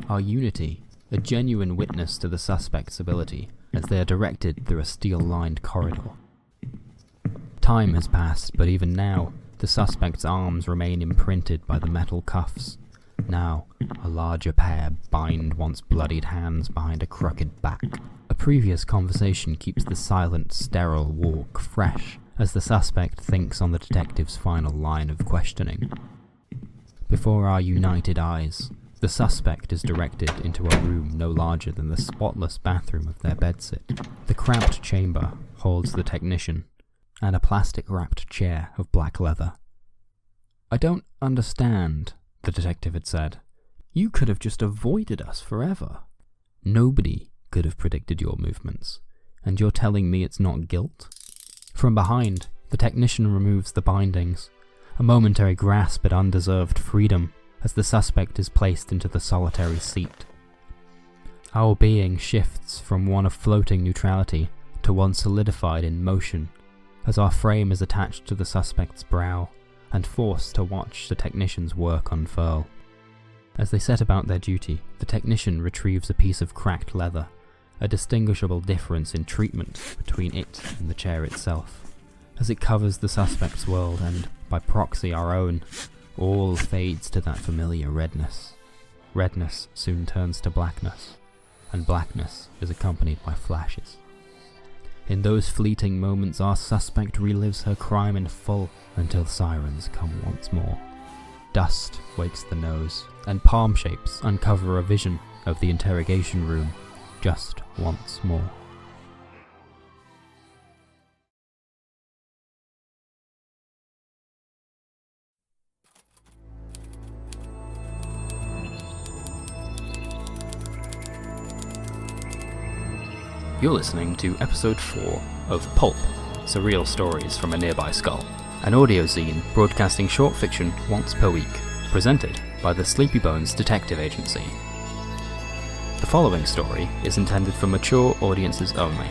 Our unity, a genuine witness to the suspect's ability, as they are directed through a steel-lined corridor. Time has passed, but even now, the suspect's arms remain imprinted by the metal cuffs. Now, a larger pair bind once bloodied hands behind a crooked back. A previous conversation keeps the silent, sterile walk fresh, as the suspect thinks on the detective's final line of questioning. Before our united eyes, the suspect is directed into a room no larger than the spotless bathroom of their bedsit. The cramped chamber holds the technician, and a plastic-wrapped chair of black leather. I don't understand, the detective had said. You could have just avoided us forever. Nobody could have predicted your movements, and you're telling me it's not guilt? From behind, the technician removes the bindings, a momentary grasp at undeserved freedom as the suspect is placed into the solitary seat. Our being shifts from one of floating neutrality to one solidified in motion, as our frame is attached to the suspect's brow and forced to watch the technician's work unfurl. As they set about their duty, the technician retrieves a piece of cracked leather, a distinguishable difference in treatment between it and the chair itself. As it covers the suspect's world and, by proxy, our own, all fades to that familiar redness. Redness soon turns to blackness, and blackness is accompanied by flashes. In those fleeting moments, our suspect relives her crime in full until sirens come once more. Dust wakes the nose, and palm shapes uncover a vision of the interrogation room just once more. You're listening to episode 4 of Pulp, Surreal Stories from a Nearby Skull, an audio zine broadcasting short fiction once per week, presented by the Sleepy Bones Detective Agency. The following story is intended for mature audiences only.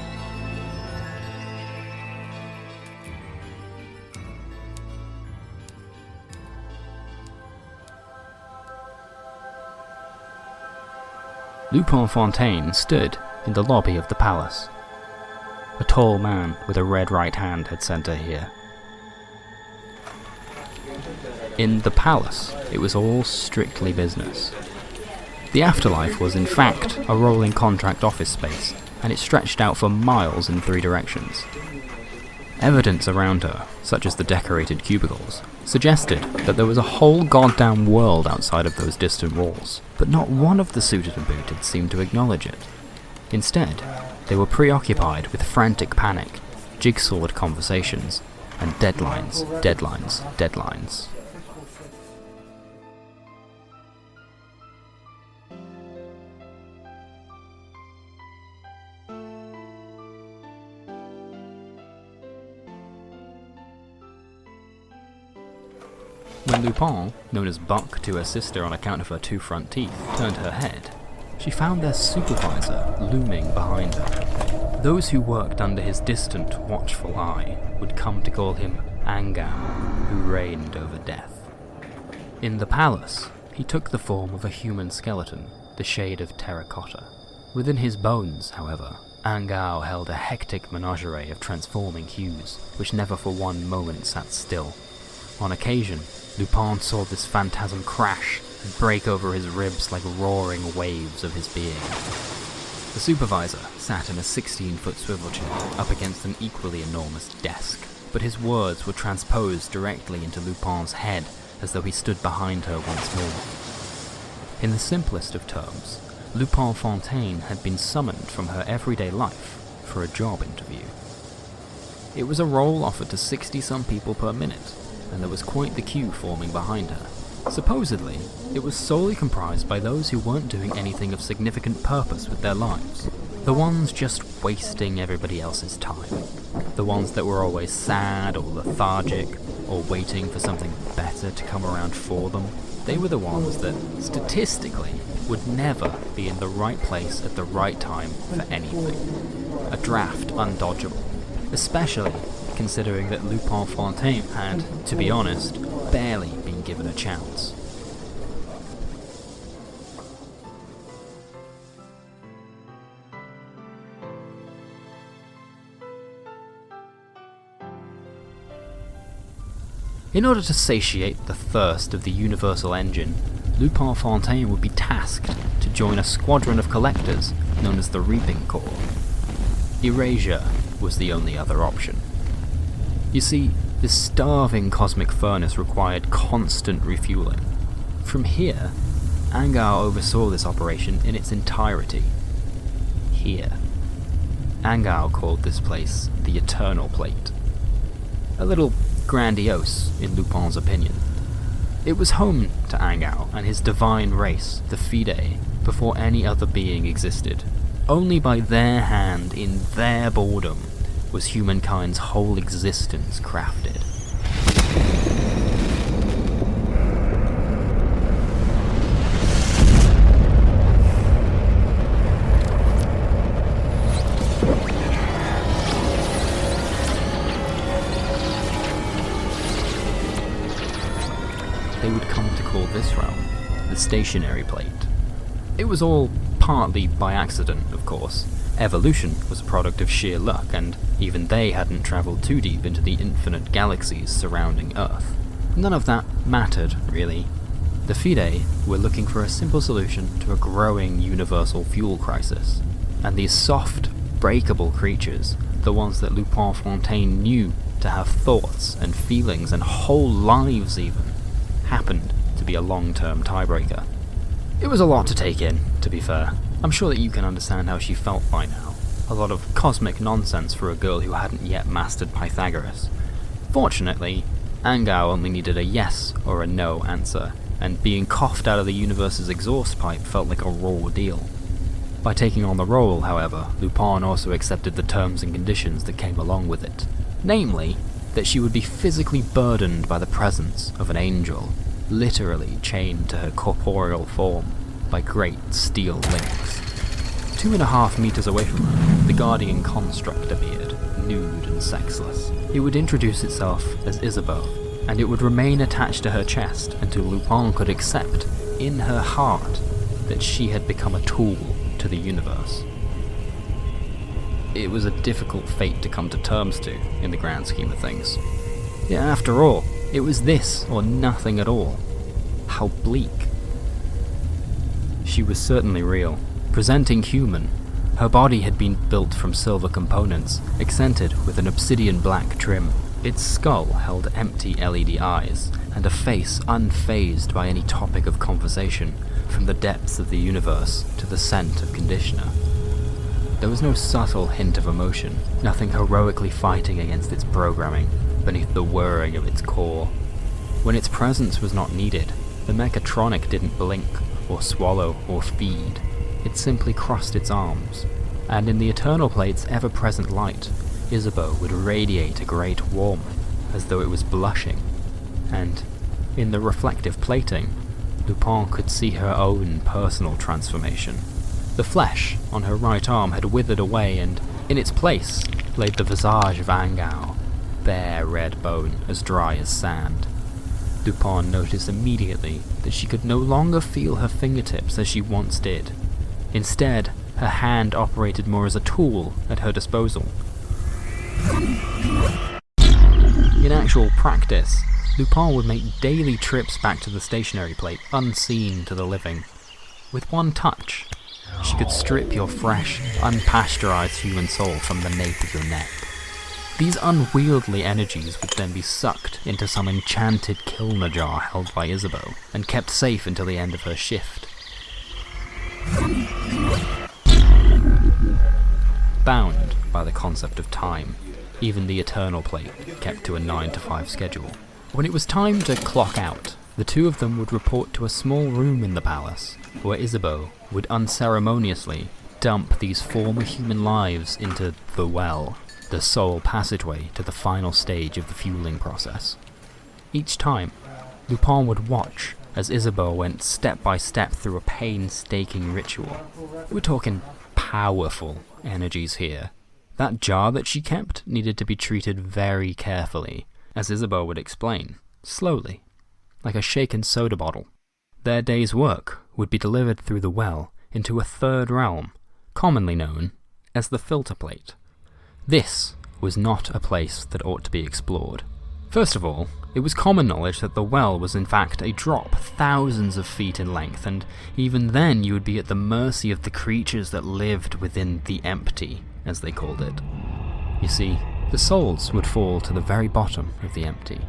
Lupin Fontaine stood in the lobby of the palace. A tall man with a red right hand had sent her here. In the palace, it was all strictly business. The afterlife was in fact a rolling contract office space, and it stretched out for miles in 3 directions. Evidence around her, such as the decorated cubicles, suggested that there was a whole goddamn world outside of those distant walls, but not one of the suited and booted seemed to acknowledge it. Instead, they were preoccupied with frantic panic, jigsawed conversations, and deadlines, deadlines, deadlines. When Lupin, known as Buck to her sister on account of her two front teeth, turned her head, she found their supervisor looming behind her. Those who worked under his distant, watchful eye would come to call him Angao, who reigned over death. In the palace, he took the form of a human skeleton, the shade of terracotta. Within his bones, however, Angao held a hectic menagerie of transforming hues, which never for one moment sat still. On occasion, Lupin saw this phantasm crash and break over his ribs like roaring waves of his being. The supervisor sat in a 16-foot swivel chair up against an equally enormous desk, but his words were transposed directly into Lupin's head as though he stood behind her once more. In the simplest of terms, Lupin Fontaine had been summoned from her everyday life for a job interview. It was a role offered to 60-some people per minute, and there was quite the queue forming behind her. Supposedly, it was solely comprised by those who weren't doing anything of significant purpose with their lives. The ones just wasting everybody else's time. The ones that were always sad or lethargic, or waiting for something better to come around for them. They were the ones that, statistically, would never be in the right place at the right time for anything. A draft undodgeable, especially considering that Lupin Fontaine had, to be honest, barely been given a chance. In order to satiate the thirst of the universal engine, Lupin Fontaine would be tasked to join a squadron of collectors known as the Reaping Corps. Erasure was the only other option. You see, this starving cosmic furnace required constant refueling. From here, Angao oversaw this operation in its entirety. Here. Angao called this place the Eternal Plate. A little grandiose, in Lupin's opinion. It was home to Angao and his divine race, the Fide, before any other being existed. Only by their hand, in their boredom, was humankind's whole existence crafted. They would come to call this realm the Stationary Plate. It was all partly by accident, of course. Evolution was a product of sheer luck, and even they hadn't travelled too deep into the infinite galaxies surrounding Earth. None of that mattered, really. The Fide were looking for a simple solution to a growing universal fuel crisis, and these soft, breakable creatures, the ones that Lupin Fontaine knew to have thoughts and feelings and whole lives even, happened to be a long-term tiebreaker. It was a lot to take in, to be fair. I'm sure that you can understand how she felt by now. A lot of cosmic nonsense for a girl who hadn't yet mastered Pythagoras. Fortunately, Angao only needed a yes or a no answer, and being coughed out of the universe's exhaust pipe felt like a raw deal. By taking on the role, however, Lupin also accepted the terms and conditions that came along with it. Namely, that she would be physically burdened by the presence of an angel, literally chained to her corporeal form by great steel links. 2.5 meters away from her, the guardian construct appeared, nude and sexless. It would introduce itself as Isabeau, and it would remain attached to her chest until Lupin could accept, in her heart, that she had become a tool to the universe. It was a difficult fate to come to terms to, in the grand scheme of things. Yet after all, it was this or nothing at all. How bleak. She was certainly real, presenting human. Her body had been built from silver components, accented with an obsidian black trim. Its skull held empty LED eyes, and a face unfazed by any topic of conversation, from the depths of the universe to the scent of conditioner. There was no subtle hint of emotion, nothing heroically fighting against its programming, beneath the whirring of its core. When its presence was not needed, the mechatronic didn't blink, or swallow, or feed. It simply crossed its arms, and in the Eternal Plate's ever-present light, Isabeau would radiate a great warmth, as though it was blushing, and In the reflective plating, Lupin could see her own personal transformation. The flesh on her right arm had withered away, and in its place laid the visage of Angao, bare red bone as dry as sand. Lupin noticed immediately that she could no longer feel her fingertips as she once did. Instead, her hand operated more as a tool at her disposal. In actual practice, Lupin would make daily trips back to the stationary plate unseen to the living. With one touch, she could strip your fresh, unpasteurized human soul from the nape of your neck. These unwieldy energies would then be sucked into some enchanted kilner jar held by Isabeau, and kept safe until the end of her shift. Bound by the concept of time, even the Eternal Plate kept to a 9-to-5 schedule. When it was time to clock out, the two of them would report to a small room in the palace, where Isabeau would unceremoniously dump these former human lives into the well, the sole passageway to the final stage of the fueling process. Each time, Lupin would watch as Isabeau went step by step through a painstaking ritual. We're talking powerful energies here. That jar that she kept needed to be treated very carefully, as Isabeau would explain, slowly, like a shaken soda bottle. Their day's work would be delivered through the well into a third realm, commonly known as the filter plate. This was not a place that ought to be explored. First of all, it was common knowledge that the well was in fact a drop thousands of feet in length, and even then you would be at the mercy of the creatures that lived within the empty, as they called it. You see, the souls would fall to the very bottom of the empty.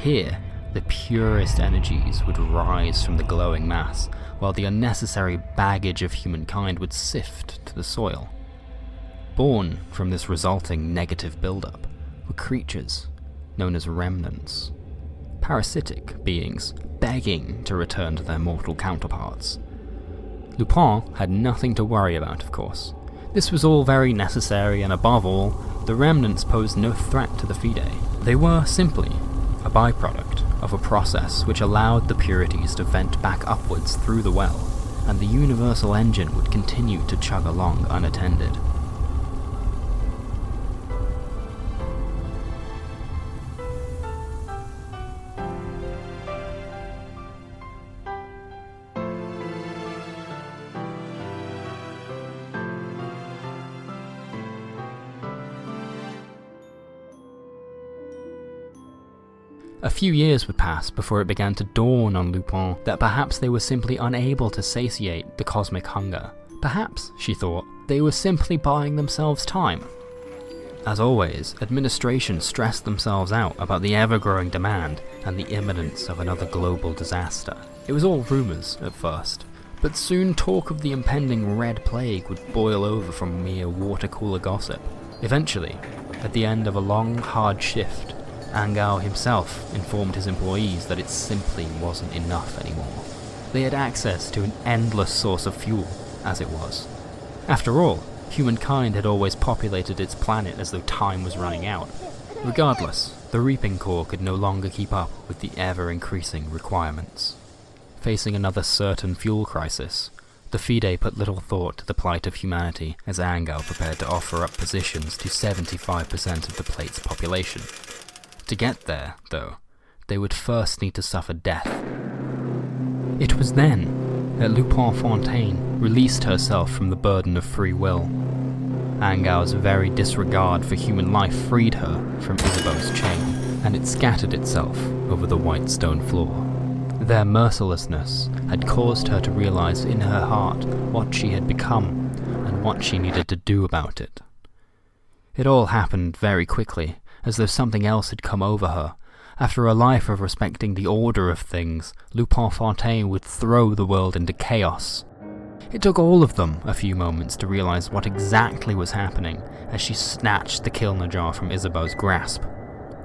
Here, the purest energies would rise from the glowing mass, while the unnecessary baggage of humankind would sift to the soil. Born from this resulting negative buildup were creatures known as remnants, parasitic beings begging to return to their mortal counterparts. Lupin had nothing to worry about, of course. This was all very necessary, and above all, the remnants posed no threat to the Fide. They were simply a byproduct of a process which allowed the purities to vent back upwards through the well, and the universal engine would continue to chug along unattended. A few years would pass before it began to dawn on Lupin that perhaps they were simply unable to satiate the cosmic hunger. Perhaps, she thought, they were simply buying themselves time. As always, administration stressed themselves out about the ever-growing demand and the imminence of another global disaster. It was all rumours at first, but soon talk of the impending Red Plague would boil over from mere water-cooler gossip. Eventually, at the end of a long, hard shift, Angao himself informed his employees that it simply wasn't enough anymore. They had access to an endless source of fuel, as it was. After all, humankind had always populated its planet as though time was running out. Regardless, the Reaping Corps could no longer keep up with the ever-increasing requirements. Facing another certain fuel crisis, the Fide put little thought to the plight of humanity as Angao prepared to offer up positions to 75% of the plate's population. To get there, though, they would first need to suffer death. It was then that Lupin Fontaine released herself from the burden of free will. Angao's very disregard for human life freed her from Isabeau's chain, and it scattered itself over the white stone floor. Their mercilessness had caused her to realize in her heart what she had become and what she needed to do about it. It all happened very quickly, as though something else had come over her. After a life of respecting the order of things, Lupin Fontaine would throw the world into chaos. It took all of them a few moments to realize what exactly was happening as she snatched the Kilner jar from Isabeau's grasp.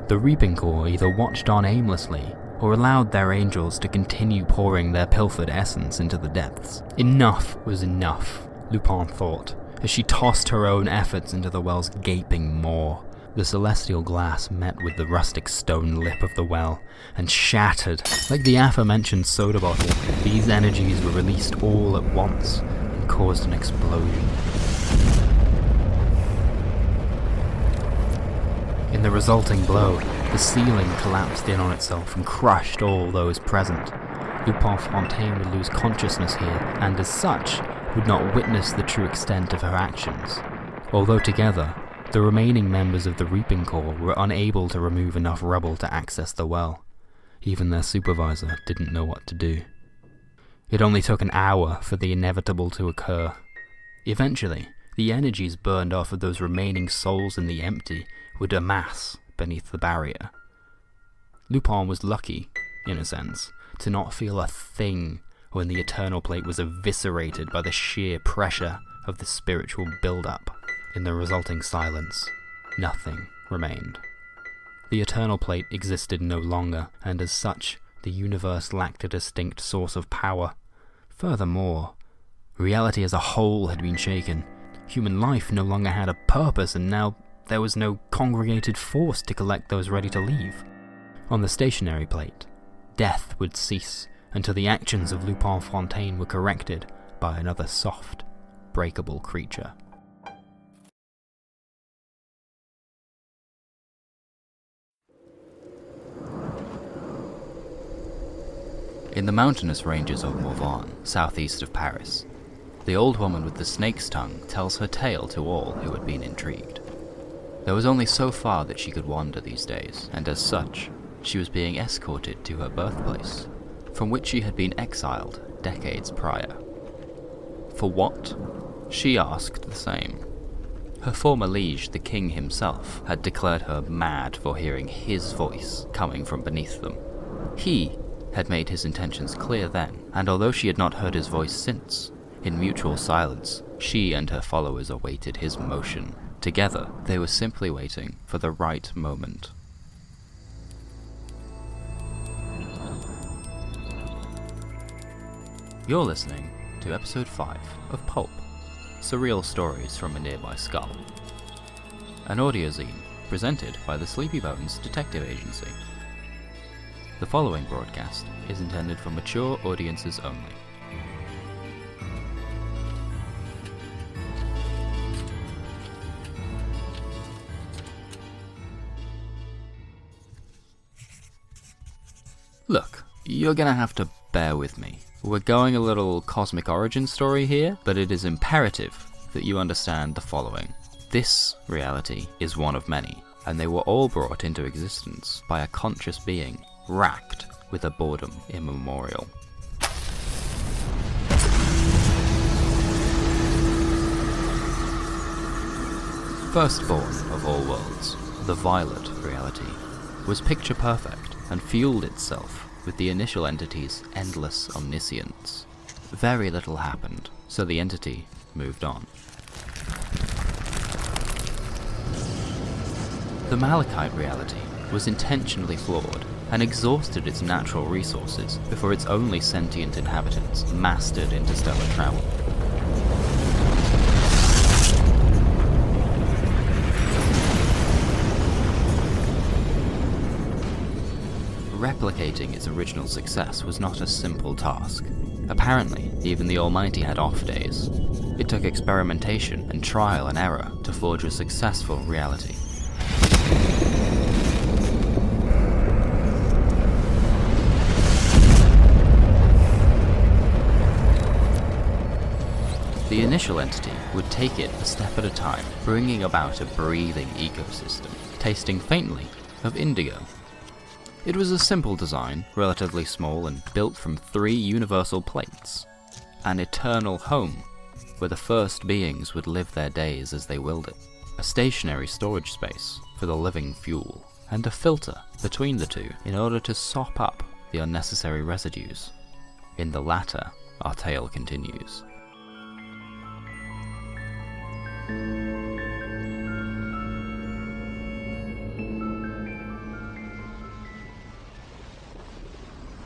The Reaping Corps either watched on aimlessly or allowed their angels to continue pouring their pilfered essence into the depths. Enough was enough, Lupin thought, as she tossed her own efforts into the well's gaping maw. The celestial glass met with the rustic stone lip of the well and shattered. Like the aforementioned soda bottle, these energies were released all at once and caused an explosion. In the resulting blow, the ceiling collapsed in on itself and crushed all those present. Lupin Fontaine would lose consciousness here, and as such, would not witness the true extent of her actions. Although together, the remaining members of the Reaping Corps were unable to remove enough rubble to access the well. Even their supervisor didn't know what to do. It only took an hour for the inevitable to occur. Eventually, the energies burned off of those remaining souls in the empty would amass beneath the barrier. Lupin was lucky, in a sense, to not feel a thing when the Eternal Plate was eviscerated by the sheer pressure of the spiritual build-up. In the resulting silence, nothing remained. The Eternal Plate existed no longer, and as such, the universe lacked a distinct source of power. Furthermore, reality as a whole had been shaken. Human life no longer had a purpose, and now there was no congregated force to collect those ready to leave. On the stationary plate, death would cease until the actions of Lupin Fontaine were corrected by another soft, breakable creature. In the mountainous ranges of Morvan, southeast of Paris, the old woman with the snake's tongue tells her tale to all who had been intrigued. There was only so far that she could wander these days, and as such, she was being escorted to her birthplace, from which she had been exiled decades prior. For what? She asked the same. Her former liege, the king himself, had declared her mad for hearing his voice coming from beneath them. He had made his intentions clear then, and although she had not heard his voice since, in mutual silence, she and her followers awaited his motion. Together, they were simply waiting for the right moment. You're listening to episode 5 of Pulp, Surreal Stories from a Nearby Skull, an audio zine presented by the Sleepy Bones Detective Agency. The following broadcast is intended for mature audiences only. Look, you're gonna have to bear with me. We're going a little cosmic origin story here, but it is imperative that you understand the following. This reality is one of many, and they were all brought into existence by a conscious being racked with a boredom immemorial. Firstborn of all worlds, the violet reality was picture perfect and fueled itself with the initial entity's endless omniscience. Very little happened, so the entity moved on. The Malachite reality was intentionally flawed and exhausted its natural resources before its only sentient inhabitants mastered interstellar travel. Replicating its original success was not a simple task. Apparently, even the Almighty had off days. It took experimentation and trial and error to forge a successful reality. The initial entity would take it a step at a time, bringing about a breathing ecosystem, tasting faintly of indigo. It was a simple design, relatively small and built from 3 universal plates. An eternal home, where the first beings would live their days as they willed it. A stationary storage space for the living fuel, and a filter between the two in order to sop up the unnecessary residues. In the latter, our tale continues.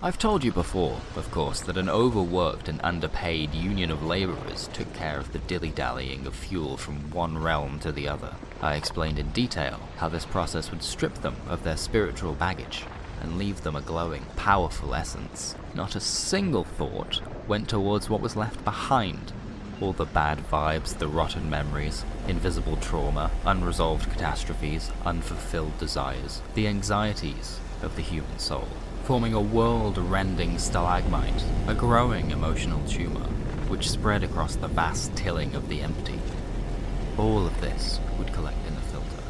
I've told you before, of course, that an overworked and underpaid union of labourers took care of the dilly-dallying of fuel from one realm to the other. I explained in detail how this process would strip them of their spiritual baggage and leave them a glowing, powerful essence. Not a single thought went towards what was left behind. All the bad vibes, the rotten memories, invisible trauma, unresolved catastrophes, unfulfilled desires, the anxieties of the human soul, forming a world-rending stalagmite, a growing emotional tumour, which spread across the vast tilling of the empty. All of this would collect in the filter,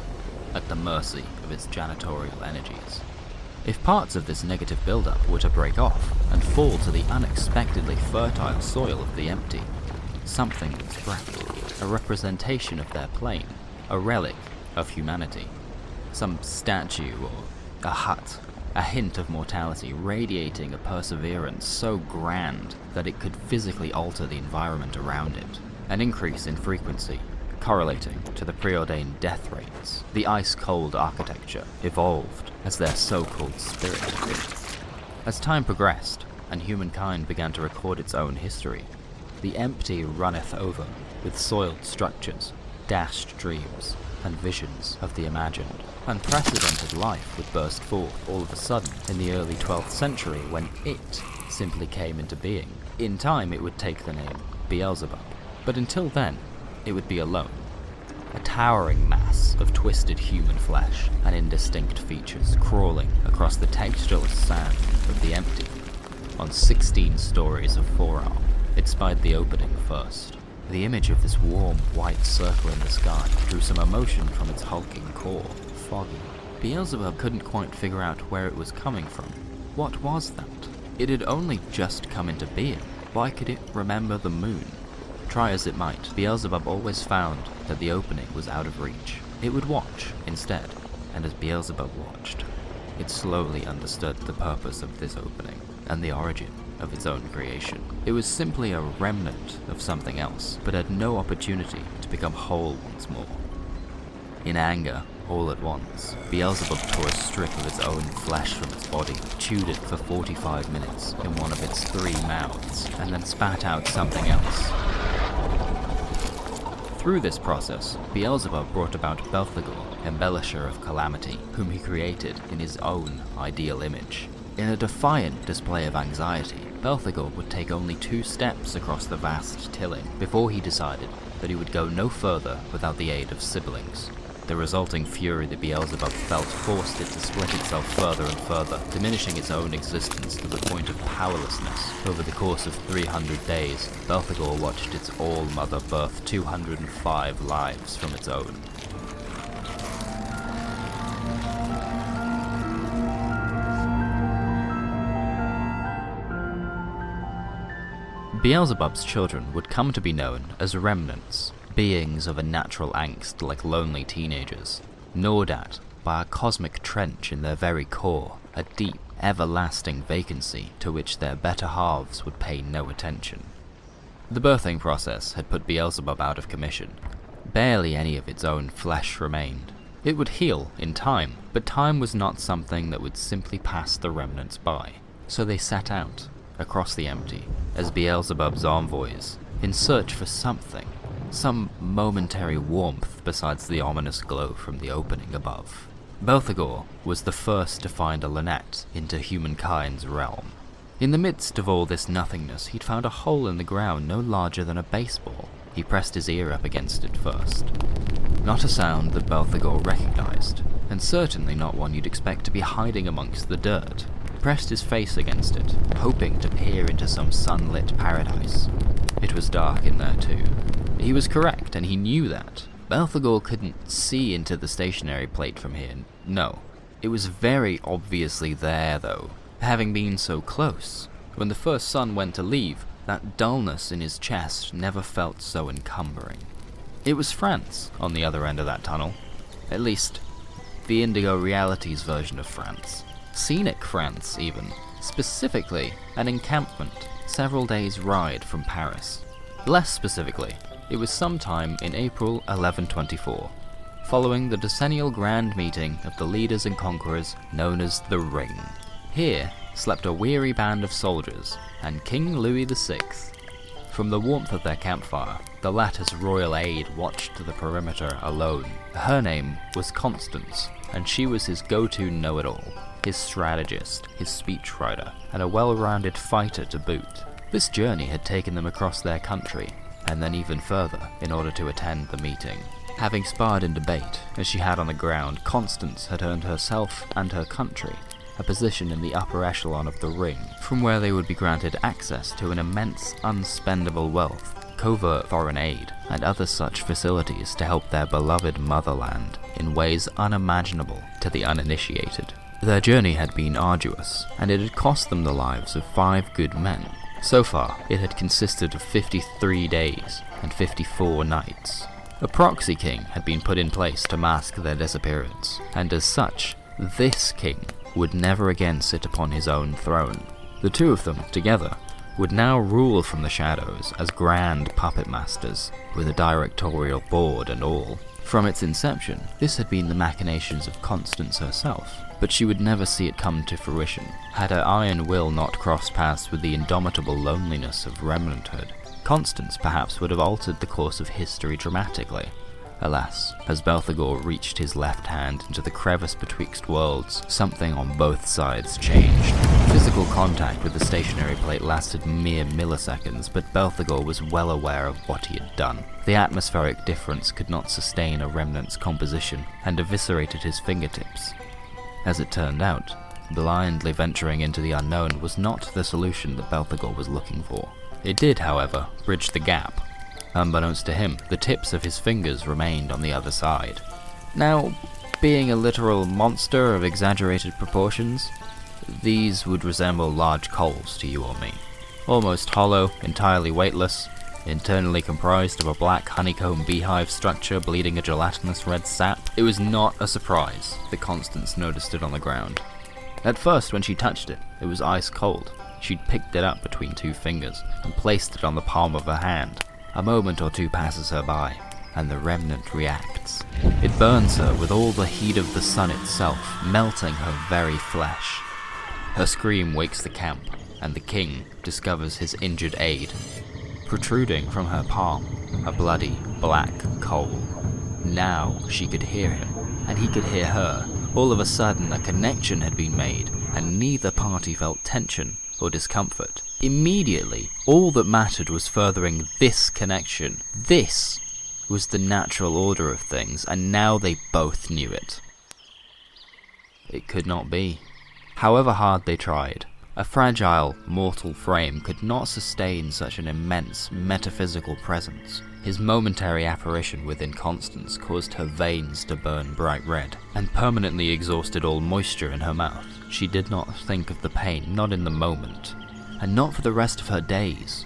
at the mercy of its janitorial energies. If parts of this negative build-up were to break off and fall to the unexpectedly fertile soil of the empty, something would sprout, a representation of their plane, a relic of humanity, some statue or a hut, a hint of mortality radiating a perseverance so grand that it could physically alter the environment around it, an increase in frequency, correlating to the preordained death rates. The ice-cold architecture evolved as their so-called spirit did. As time progressed, and humankind began to record its own history, the empty runneth over with soiled structures, dashed dreams, and visions of the imagined. Unprecedented life would burst forth all of a sudden in the early 12th century when it simply came into being. In time it would take the name Beelzebub, but until then, it would be alone. A towering mass of twisted human flesh and indistinct features crawling across the textureless sand of the empty. On 16 stories of forearm, it spied the opening first. The image of this warm, white circle in the sky drew some emotion from its hulking core, foggy. Beelzebub couldn't quite figure out where it was coming from. What was that? It had only just come into being. Why could it remember the moon? Try as it might, Beelzebub always found that the opening was out of reach. It would watch, instead, and as Beelzebub watched, it slowly understood the purpose of this opening, and the origin of its own creation. It was simply a remnant of something else, but had no opportunity to become whole once more. In anger, all at once, Beelzebub tore a strip of its own flesh from its body, chewed it for 45 minutes in one of its 3 mouths, and then spat out something else. Through this process, Beelzebub brought about Belphegor, Embellisher of Calamity, whom he created in his own ideal image. In a defiant display of anxiety, Belphegor would take only 2 steps across the vast tilling before he decided that he would go no further without the aid of siblings. The resulting fury that Beelzebub felt forced it to split itself further and further, diminishing its own existence to the point of powerlessness. Over the course of 300 days, Belphegor watched its all-mother birth 205 lives from its own. Beelzebub's children would come to be known as Remnants, beings of a natural angst like lonely teenagers, gnawed at by a cosmic trench in their very core, a deep, everlasting vacancy to which their better halves would pay no attention. The birthing process had put Beelzebub out of commission. Barely any of its own flesh remained. It would heal in time, but time was not something that would simply pass the Remnants by. So they set out, across the empty, as Beelzebub's envoys, in search for something, some momentary warmth besides the ominous glow from the opening above. Belphegor was the first to find a Lynette into humankind's realm. In the midst of all this nothingness, he'd found a hole in the ground no larger than a baseball. He pressed his ear up against it first. Not a sound that Belphegor recognized, and certainly not one you'd expect to be hiding amongst the dirt. He pressed his face against it, hoping to peer into some sunlit paradise. It was dark in there too. He was correct, and he knew that. Belphegor couldn't see into the stationary plate from here, no. It was very obviously there, though, having been so close. When the first sun went to leave, that dullness in his chest never felt so encumbering. It was France, on the other end of that tunnel. At least, the Indigo Realities version of France. Scenic France, even. Specifically, an encampment, several days' ride from Paris. Less specifically, it was sometime in April 1124, following the decennial grand meeting of the leaders and conquerors known as the Ring. Here, slept a weary band of soldiers and King Louis VI. From the warmth of their campfire, the latter's royal aide watched the perimeter alone. Her name was Constance, and she was his go-to know-it-all, his strategist, his speechwriter, and a well-rounded fighter to boot. This journey had taken them across their country, and then even further in order to attend the meeting. Having sparred in debate, as she had on the ground, Constance had earned herself and her country a position in the upper echelon of the ring, from where they would be granted access to an immense unspendable wealth, covert foreign aid, and other such facilities to help their beloved motherland in ways unimaginable to the uninitiated. Their journey had been arduous, and it had cost them the lives of 5 good men. So far, it had consisted of 53 days and 54 nights. A proxy king had been put in place to mask their disappearance, and as such, this king would never again sit upon his own throne. The two of them, together, would now rule from the shadows as grand puppet masters, with a directorial board and all. From its inception, this had been the machinations of Constance herself, but she would never see it come to fruition, had her iron will not crossed paths with the indomitable loneliness of remnanthood. Constance perhaps would have altered the course of history dramatically. Alas, as Belphegor reached his left hand into the crevice betwixt worlds, something on both sides changed. Physical contact with the stationary plate lasted mere milliseconds, but Belphegor was well aware of what he had done. The atmospheric difference could not sustain a remnant's composition, and eviscerated his fingertips. As it turned out, blindly venturing into the unknown was not the solution that Belphegor was looking for. It did, however, bridge the gap. Unbeknownst to him, the tips of his fingers remained on the other side. Now, being a literal monster of exaggerated proportions, these would resemble large coals to you or me. Almost hollow, entirely weightless, internally comprised of a black honeycomb beehive structure bleeding a gelatinous red sap. It was not a surprise that Constance noticed it on the ground. At first, when she touched it, it was ice cold. She'd picked it up between 2 fingers and placed it on the palm of her hand. A moment or two passes her by, and the remnant reacts. It burns her with all the heat of the sun itself, melting her very flesh. Her scream wakes the camp, and the king discovers his injured aide. Protruding from her palm, a bloody, black coal. Now she could hear him, and he could hear her. All of a sudden, a connection had been made, and neither party felt tension or discomfort. Immediately, all that mattered was furthering this connection. This was the natural order of things, and now they both knew it. It could not be. However hard they tried, a fragile, mortal frame could not sustain such an immense, metaphysical presence. His momentary apparition within Constance caused her veins to burn bright red, and permanently exhausted all moisture in her mouth. She did not think of the pain, not in the moment, and not for the rest of her days.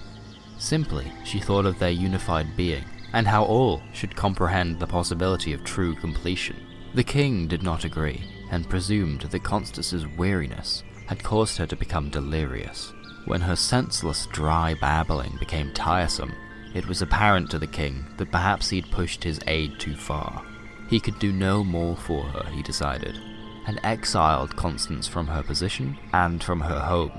Simply, she thought of their unified being, and how all should comprehend the possibility of true completion. The king did not agree, and presumed that Constance's weariness had caused her to become delirious. When her senseless, dry babbling became tiresome, it was apparent to the king that perhaps he'd pushed his aid too far. He could do no more for her, he decided, and exiled Constance from her position and from her home.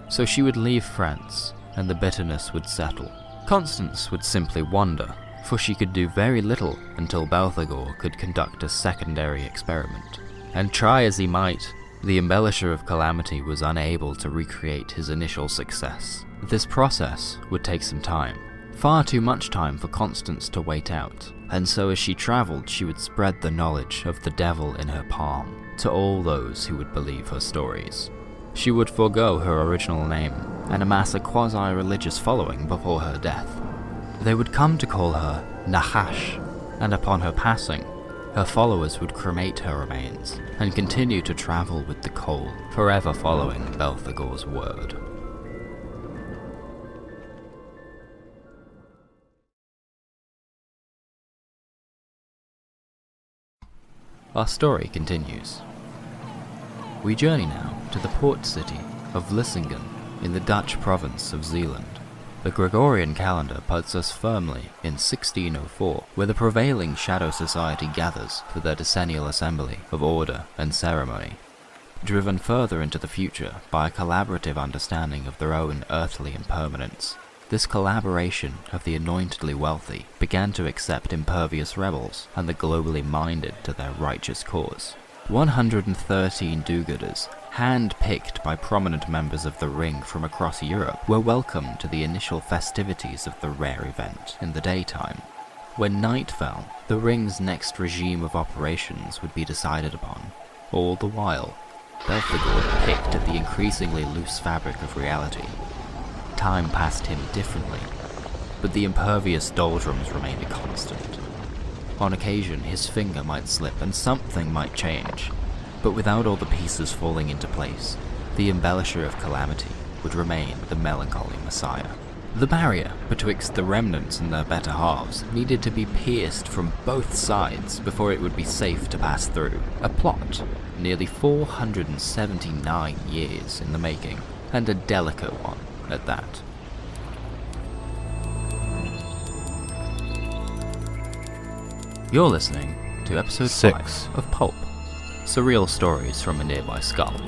So she would leave France, and the bitterness would settle. Constance would simply wander, for she could do very little until Belphegor could conduct a secondary experiment. And try as he might, the Embellisher of Calamity was unable to recreate his initial success. This process would take some time, far too much time for Constance to wait out, and so as she travelled she would spread the knowledge of the devil in her palm to all those who would believe her stories. She would forego her original name and amass a quasi-religious following before her death. They would come to call her Nahash, and upon her passing, her followers would cremate her remains and continue to travel with the coal, forever following Belphegor's word. Our story continues. We journey now to the port city of Vlissingen in the Dutch province of Zeeland. The Gregorian calendar puts us firmly in 1604, where the prevailing shadow society gathers for their decennial assembly of order and ceremony. driven further into the future by a collaborative understanding of their own earthly impermanence. This collaboration of the anointedly wealthy began to accept impervious rebels and the globally minded to their righteous cause. 113 do-gooders, hand-picked by prominent members of the Ring from across Europe, were welcomed to the initial festivities of the rare event in the daytime. When night fell, the Ring's next regime of operations would be decided upon. All the while, Belphegor picked at the increasingly loose fabric of reality. Time passed him differently, but the impervious doldrums remained a constant. On occasion, his finger might slip and something might change, but without all the pieces falling into place, the Embellisher of Calamity would remain the melancholy messiah. The barrier betwixt the Remnants and their better halves needed to be pierced from both sides before it would be safe to pass through. A plot nearly 479 years in the making, and a delicate one at that. You're listening to episode 6 of Pulp, Surreal Stories from a Nearby Skull,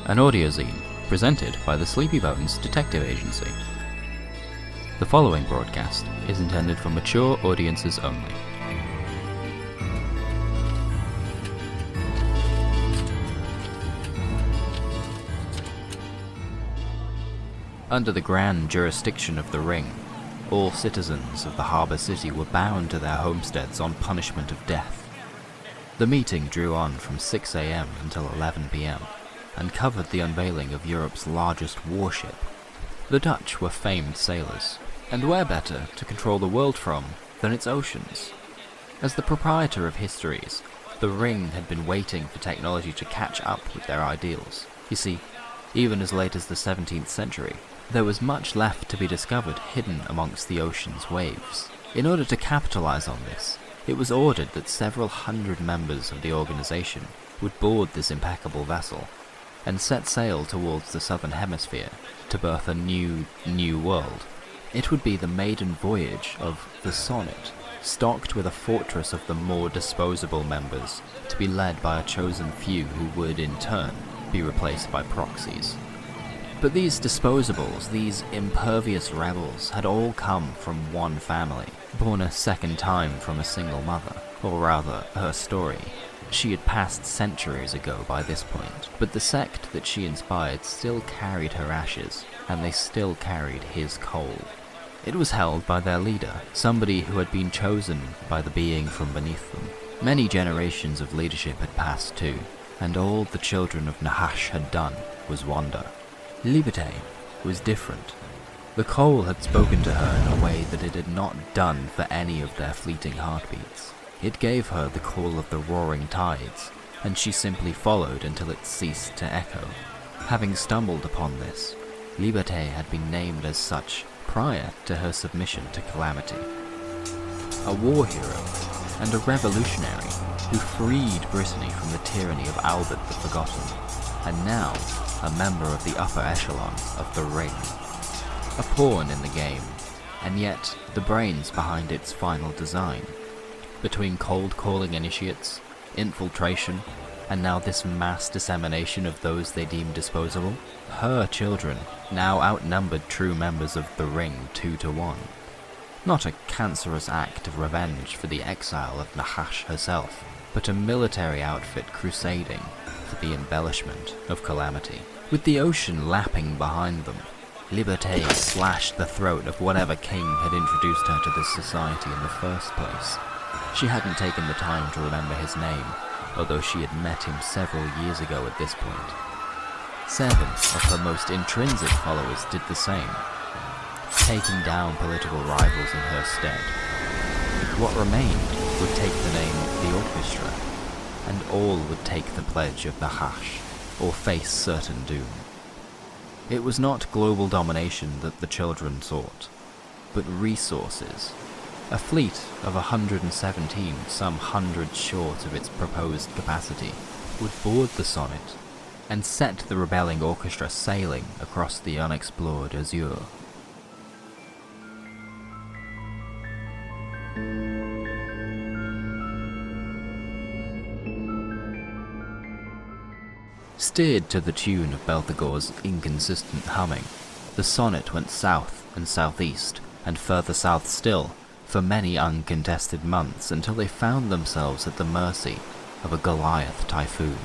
an audio zine presented by the Sleepy Bones Detective Agency. The following broadcast is intended for mature audiences only. Under the grand jurisdiction of the Ring, all citizens of the harbour city were bound to their homesteads on punishment of death. The meeting drew on from 6 a.m. until 11 p.m. and covered the unveiling of Europe's largest warship. The Dutch were famed sailors, and where better to control the world from than its oceans? As the proprietor of histories, the Ring had been waiting for technology to catch up with their ideals. You see, even as late as the 17th century, there was much left to be discovered hidden amongst the ocean's waves. In order to capitalize on this, it was ordered that several hundred members of the organization would board this impeccable vessel and set sail towards the southern hemisphere to birth a new world. It would be the maiden voyage of the Sonnet, stocked with a fortress of the more disposable members, to be led by a chosen few who would, in turn, be replaced by proxies. But these disposables, these impervious rebels, had all come from one family, born a second time from a single mother, or rather, her story. She had passed centuries ago by this point, but the sect that she inspired still carried her ashes, and they still carried his coal. It was held by their leader, somebody who had been chosen by the being from beneath them. Many generations of leadership had passed too, and all the children of Nahash had done was wander. Liberté was different. The coal had spoken to her in a way that it had not done for any of their fleeting heartbeats. It gave her the call of the roaring tides, and she simply followed until it ceased to echo. Having stumbled upon this, Liberté had been named as such prior to her submission to Calamity. A war hero and a revolutionary who freed Brittany from the tyranny of Albert the Forgotten, and now a member of the upper echelon of the Ring. A pawn in the game, and yet the brains behind its final design. Between cold-calling initiates, infiltration, and now this mass dissemination of those they deemed disposable, her children now outnumbered true members of the Ring 2-1. Not a cancerous act of revenge for the exile of Nahash herself, but a military outfit crusading for the embellishment of Calamity. With the ocean lapping behind them, Liberté slashed the throat of whatever king had introduced her to this society in the first place. She hadn't taken the time to remember his name, although she had met him several years ago at this point. 7 of her most intrinsic followers did the same, taking down political rivals in her stead. What remained would take the name the Orchestra, and all would take the pledge of the Hash, or face certain doom. It was not global domination that the children sought, but resources. A fleet of 117, some hundreds short of its proposed capacity, would board the Sonnet and set the rebelling orchestra sailing across the unexplored azure. Steered to the tune of Belphegor's inconsistent humming, the sonnet went south and southeast, and further south still, for many uncontested months until they found themselves at the mercy of a Goliath typhoon.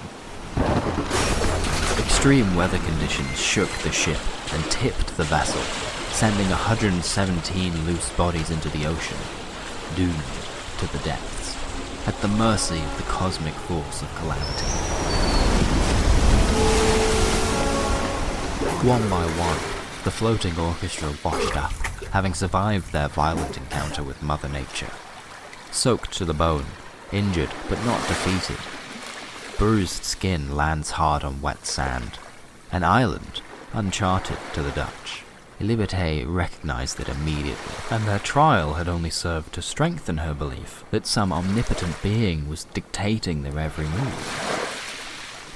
Extreme weather conditions shook the ship and tipped the vessel, sending 117 loose bodies into the ocean, doomed to the depths, at the mercy of the cosmic force of calamity. One by one, the floating orchestra washed up, having survived their violent encounter with Mother Nature. Soaked to the bone, injured but not defeated, bruised skin lands hard on wet sand, an island uncharted to the Dutch. Liberté recognized it immediately, and their trial had only served to strengthen her belief that some omnipotent being was dictating their every move.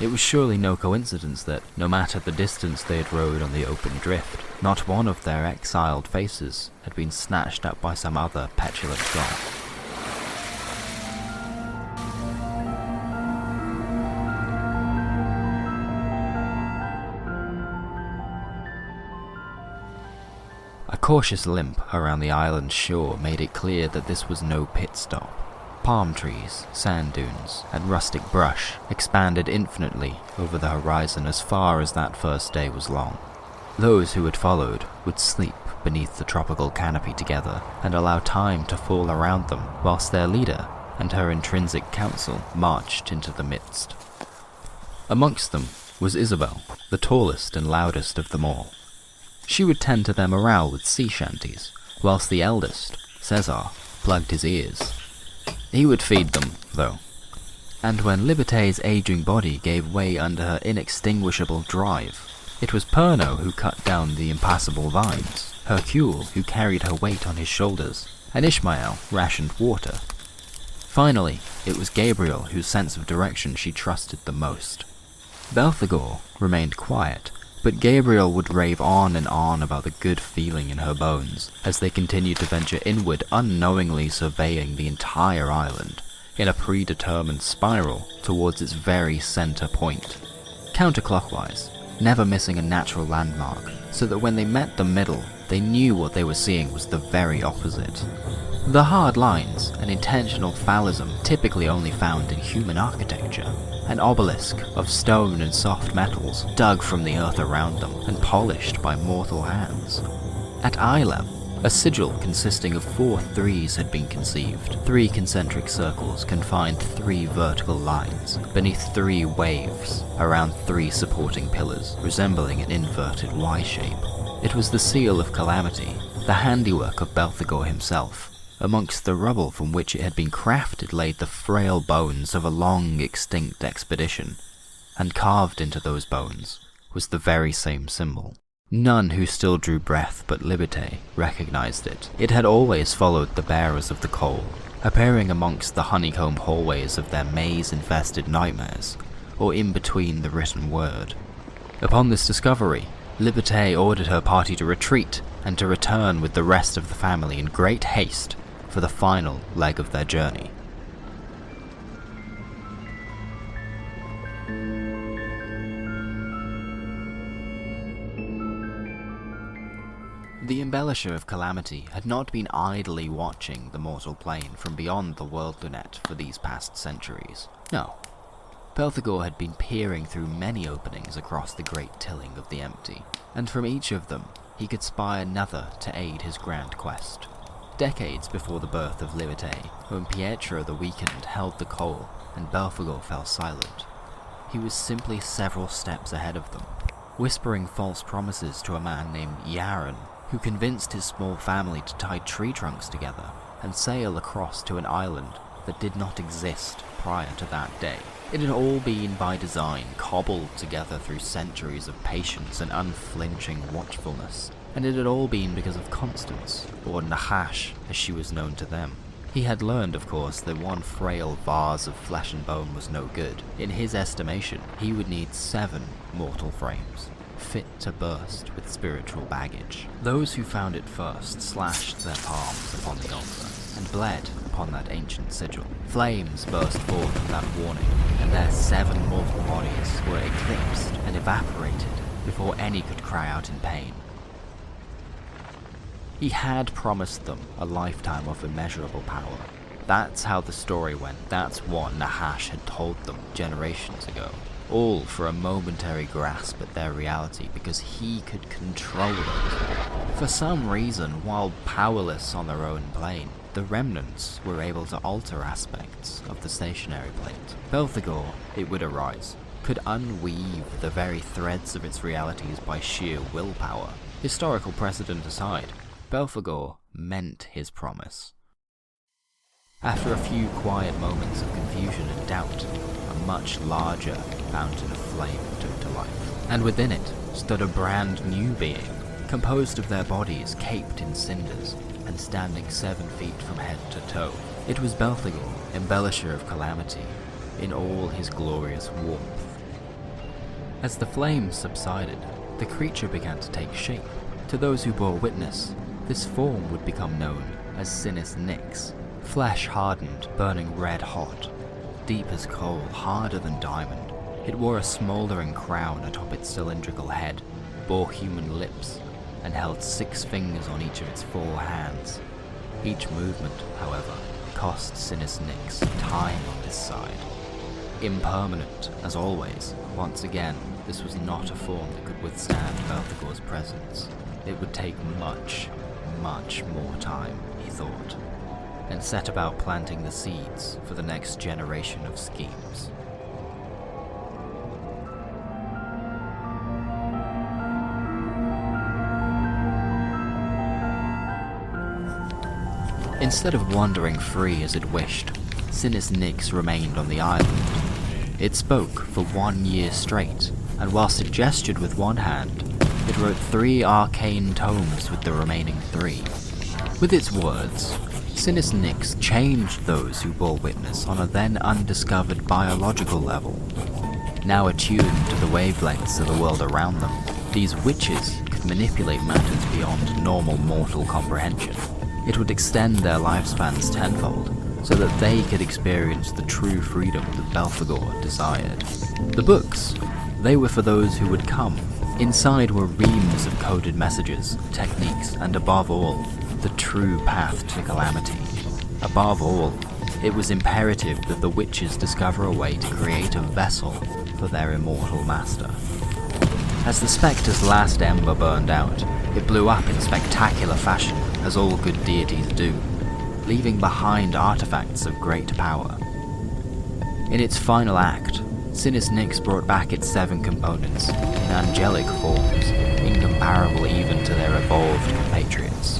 It was surely no coincidence that, no matter the distance they had rowed on the open drift, not one of their exiled faces had been snatched up by some other petulant god. A cautious limp around the island's shore made it clear that this was no pit stop. Palm trees, sand dunes, and rustic brush expanded infinitely over the horizon as far as that first day was long. Those who had followed would sleep beneath the tropical canopy together and allow time to fall around them whilst their leader and her intrinsic council marched into the midst. Amongst them was Isabel, the tallest and loudest of them all. She would tend to their morale with sea shanties, whilst the eldest, Cesar, plugged his ears. He would feed them, though. And when Liberté's aging body gave way under her inextinguishable drive, it was Perno who cut down the impassable vines, Hercule who carried her weight on his shoulders, and Ishmael rationed water. Finally, it was Gabriel whose sense of direction she trusted the most. Belphegor remained quiet, but Gabriel would rave on and on about the good feeling in her bones as they continued to venture inward, unknowingly surveying the entire island in a predetermined spiral towards its very center point, counterclockwise, never missing a natural landmark, so that when they met the middle, they knew what they were seeing was the very opposite. The hard lines and intentional phallism typically only found in human architecture, an obelisk of stone and soft metals dug from the earth around them and polished by mortal hands. At eye level, a sigil consisting of 4 threes had been conceived. 3 concentric circles confined 3 vertical lines beneath 3 waves around 3 supporting pillars, resembling an inverted Y shape. It was the seal of calamity, the handiwork of Belphegor himself. Amongst the rubble from which it had been crafted laid the frail bones of a long-extinct expedition, and carved into those bones was the very same symbol. None who still drew breath but Liberté recognized it. It had always followed the bearers of the coal, appearing amongst the honeycomb hallways of their maze-infested nightmares, or in between the written word. Upon this discovery, Liberté ordered her party to retreat and to return with the rest of the family in great haste for the final leg of their journey. The Embellisher of Calamity had not been idly watching the mortal plane from beyond the world lunette for these past centuries. No. Belphegor had been peering through many openings across the great tilling of the empty, and from each of them he could spy another to aid his grand quest. Decades before the birth of Liberté, when Pietro the Weakened held the coal and Belphegor fell silent, he was simply several steps ahead of them, whispering false promises to a man named Yaron, who convinced his small family to tie tree trunks together and sail across to an island that did not exist prior to that day. It had all been by design, cobbled together through centuries of patience and unflinching watchfulness, and it had all been because of Constance, or Nahash as she was known to them. He had learned, of course, that one frail vase of flesh and bone was no good. In his estimation, he would need 7 mortal frames, fit to burst with spiritual baggage. Those who found it first slashed their palms upon the altar, and bled upon that ancient sigil. Flames burst forth without warning, and their 7 mortal bodies were eclipsed and evaporated before any could cry out in pain. He had promised them a lifetime of immeasurable power. That's how the story went. That's what Nahash had told them generations ago. All for a momentary grasp at their reality because he could control it. For some reason, while powerless on their own plane, the Remnants were able to alter aspects of the stationary plate. Belphegor, it would arise, could unweave the very threads of its realities by sheer willpower. Historical precedent aside, Belphegor meant his promise. After a few quiet moments of confusion and doubt, a much larger fountain of flame took to life, and within it stood a brand new being, composed of their bodies caped in cinders and standing 7 feet from head to toe. It was Belphegor, Embellisher of Calamity, in all his glorious warmth. As the flames subsided, the creature began to take shape. To those who bore witness, this form would become known as Sinis Nix. Flesh hardened, burning red hot, deep as coal, harder than diamond. It wore a smouldering crown atop its cylindrical head, bore human lips, and held 6 fingers on each of its 4 hands. Each movement, however, cost Sinis Nix time on his side. Impermanent, as always, once again, this was not a form that could withstand Belphegor's presence. It would take much, much more time, he thought, and set about planting the seeds for the next generation of schemes. Instead of wandering free as it wished, Sinis Nix remained on the island. It spoke for 1 year straight, and whilst it gestured with one hand, it wrote 3 arcane tomes with the remaining 3. With its words, Sinis Nix changed those who bore witness on a then undiscovered biological level. Now attuned to the wavelengths of the world around them, these witches could manipulate matters beyond normal mortal comprehension. It would extend their lifespans tenfold, so that they could experience the true freedom that Belphegor desired. The books, they were for those who would come. Inside were reams of coded messages, techniques, and above all, the true path to calamity. Above all, it was imperative that the witches discover a way to create a vessel for their immortal master. As the Spectre's last ember burned out, it blew up in spectacular fashion, as all good deities do, leaving behind artifacts of great power. In its final act, Sinis Nix brought back its 7 components in angelic forms, incomparable even to their evolved compatriots.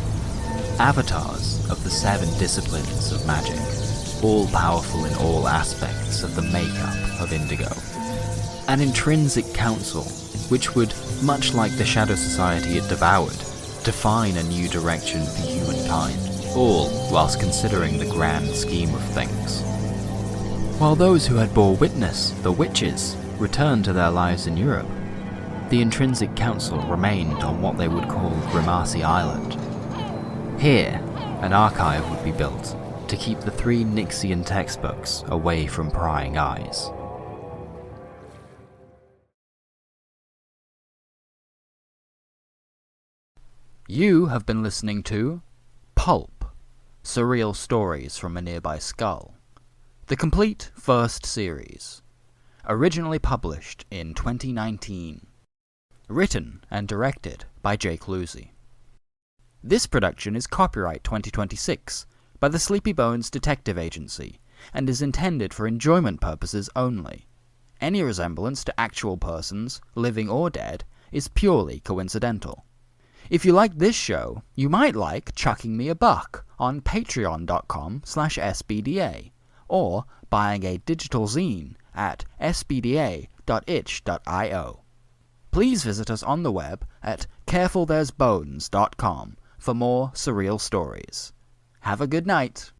Avatars of the 7 disciplines of magic, all powerful in all aspects of the makeup of Indigo. An intrinsic council, which would, much like the Shadow Society it devoured, define a new direction for humankind, all whilst considering the grand scheme of things. While those who had bore witness, the witches, returned to their lives in Europe, the Intrinsic Council remained on what they would call Grimace Island. Here, an archive would be built to keep the 3 Nixian textbooks away from prying eyes. You have been listening to Pulp, Surreal Stories from a Nearby Skull, the complete first series, originally published in 2019, written and directed by Jake Lucy. This production is copyright 2026 by the Sleepy Bones Detective Agency and is intended for enjoyment purposes only. Any resemblance to actual persons, living or dead, is purely coincidental. If you like this show, you might like chucking me a buck on patreon.com/sbda, or buying a digital zine at sbda.itch.io. Please visit us on the web at carefulthere'sbones.com for more surreal stories. Have a good night.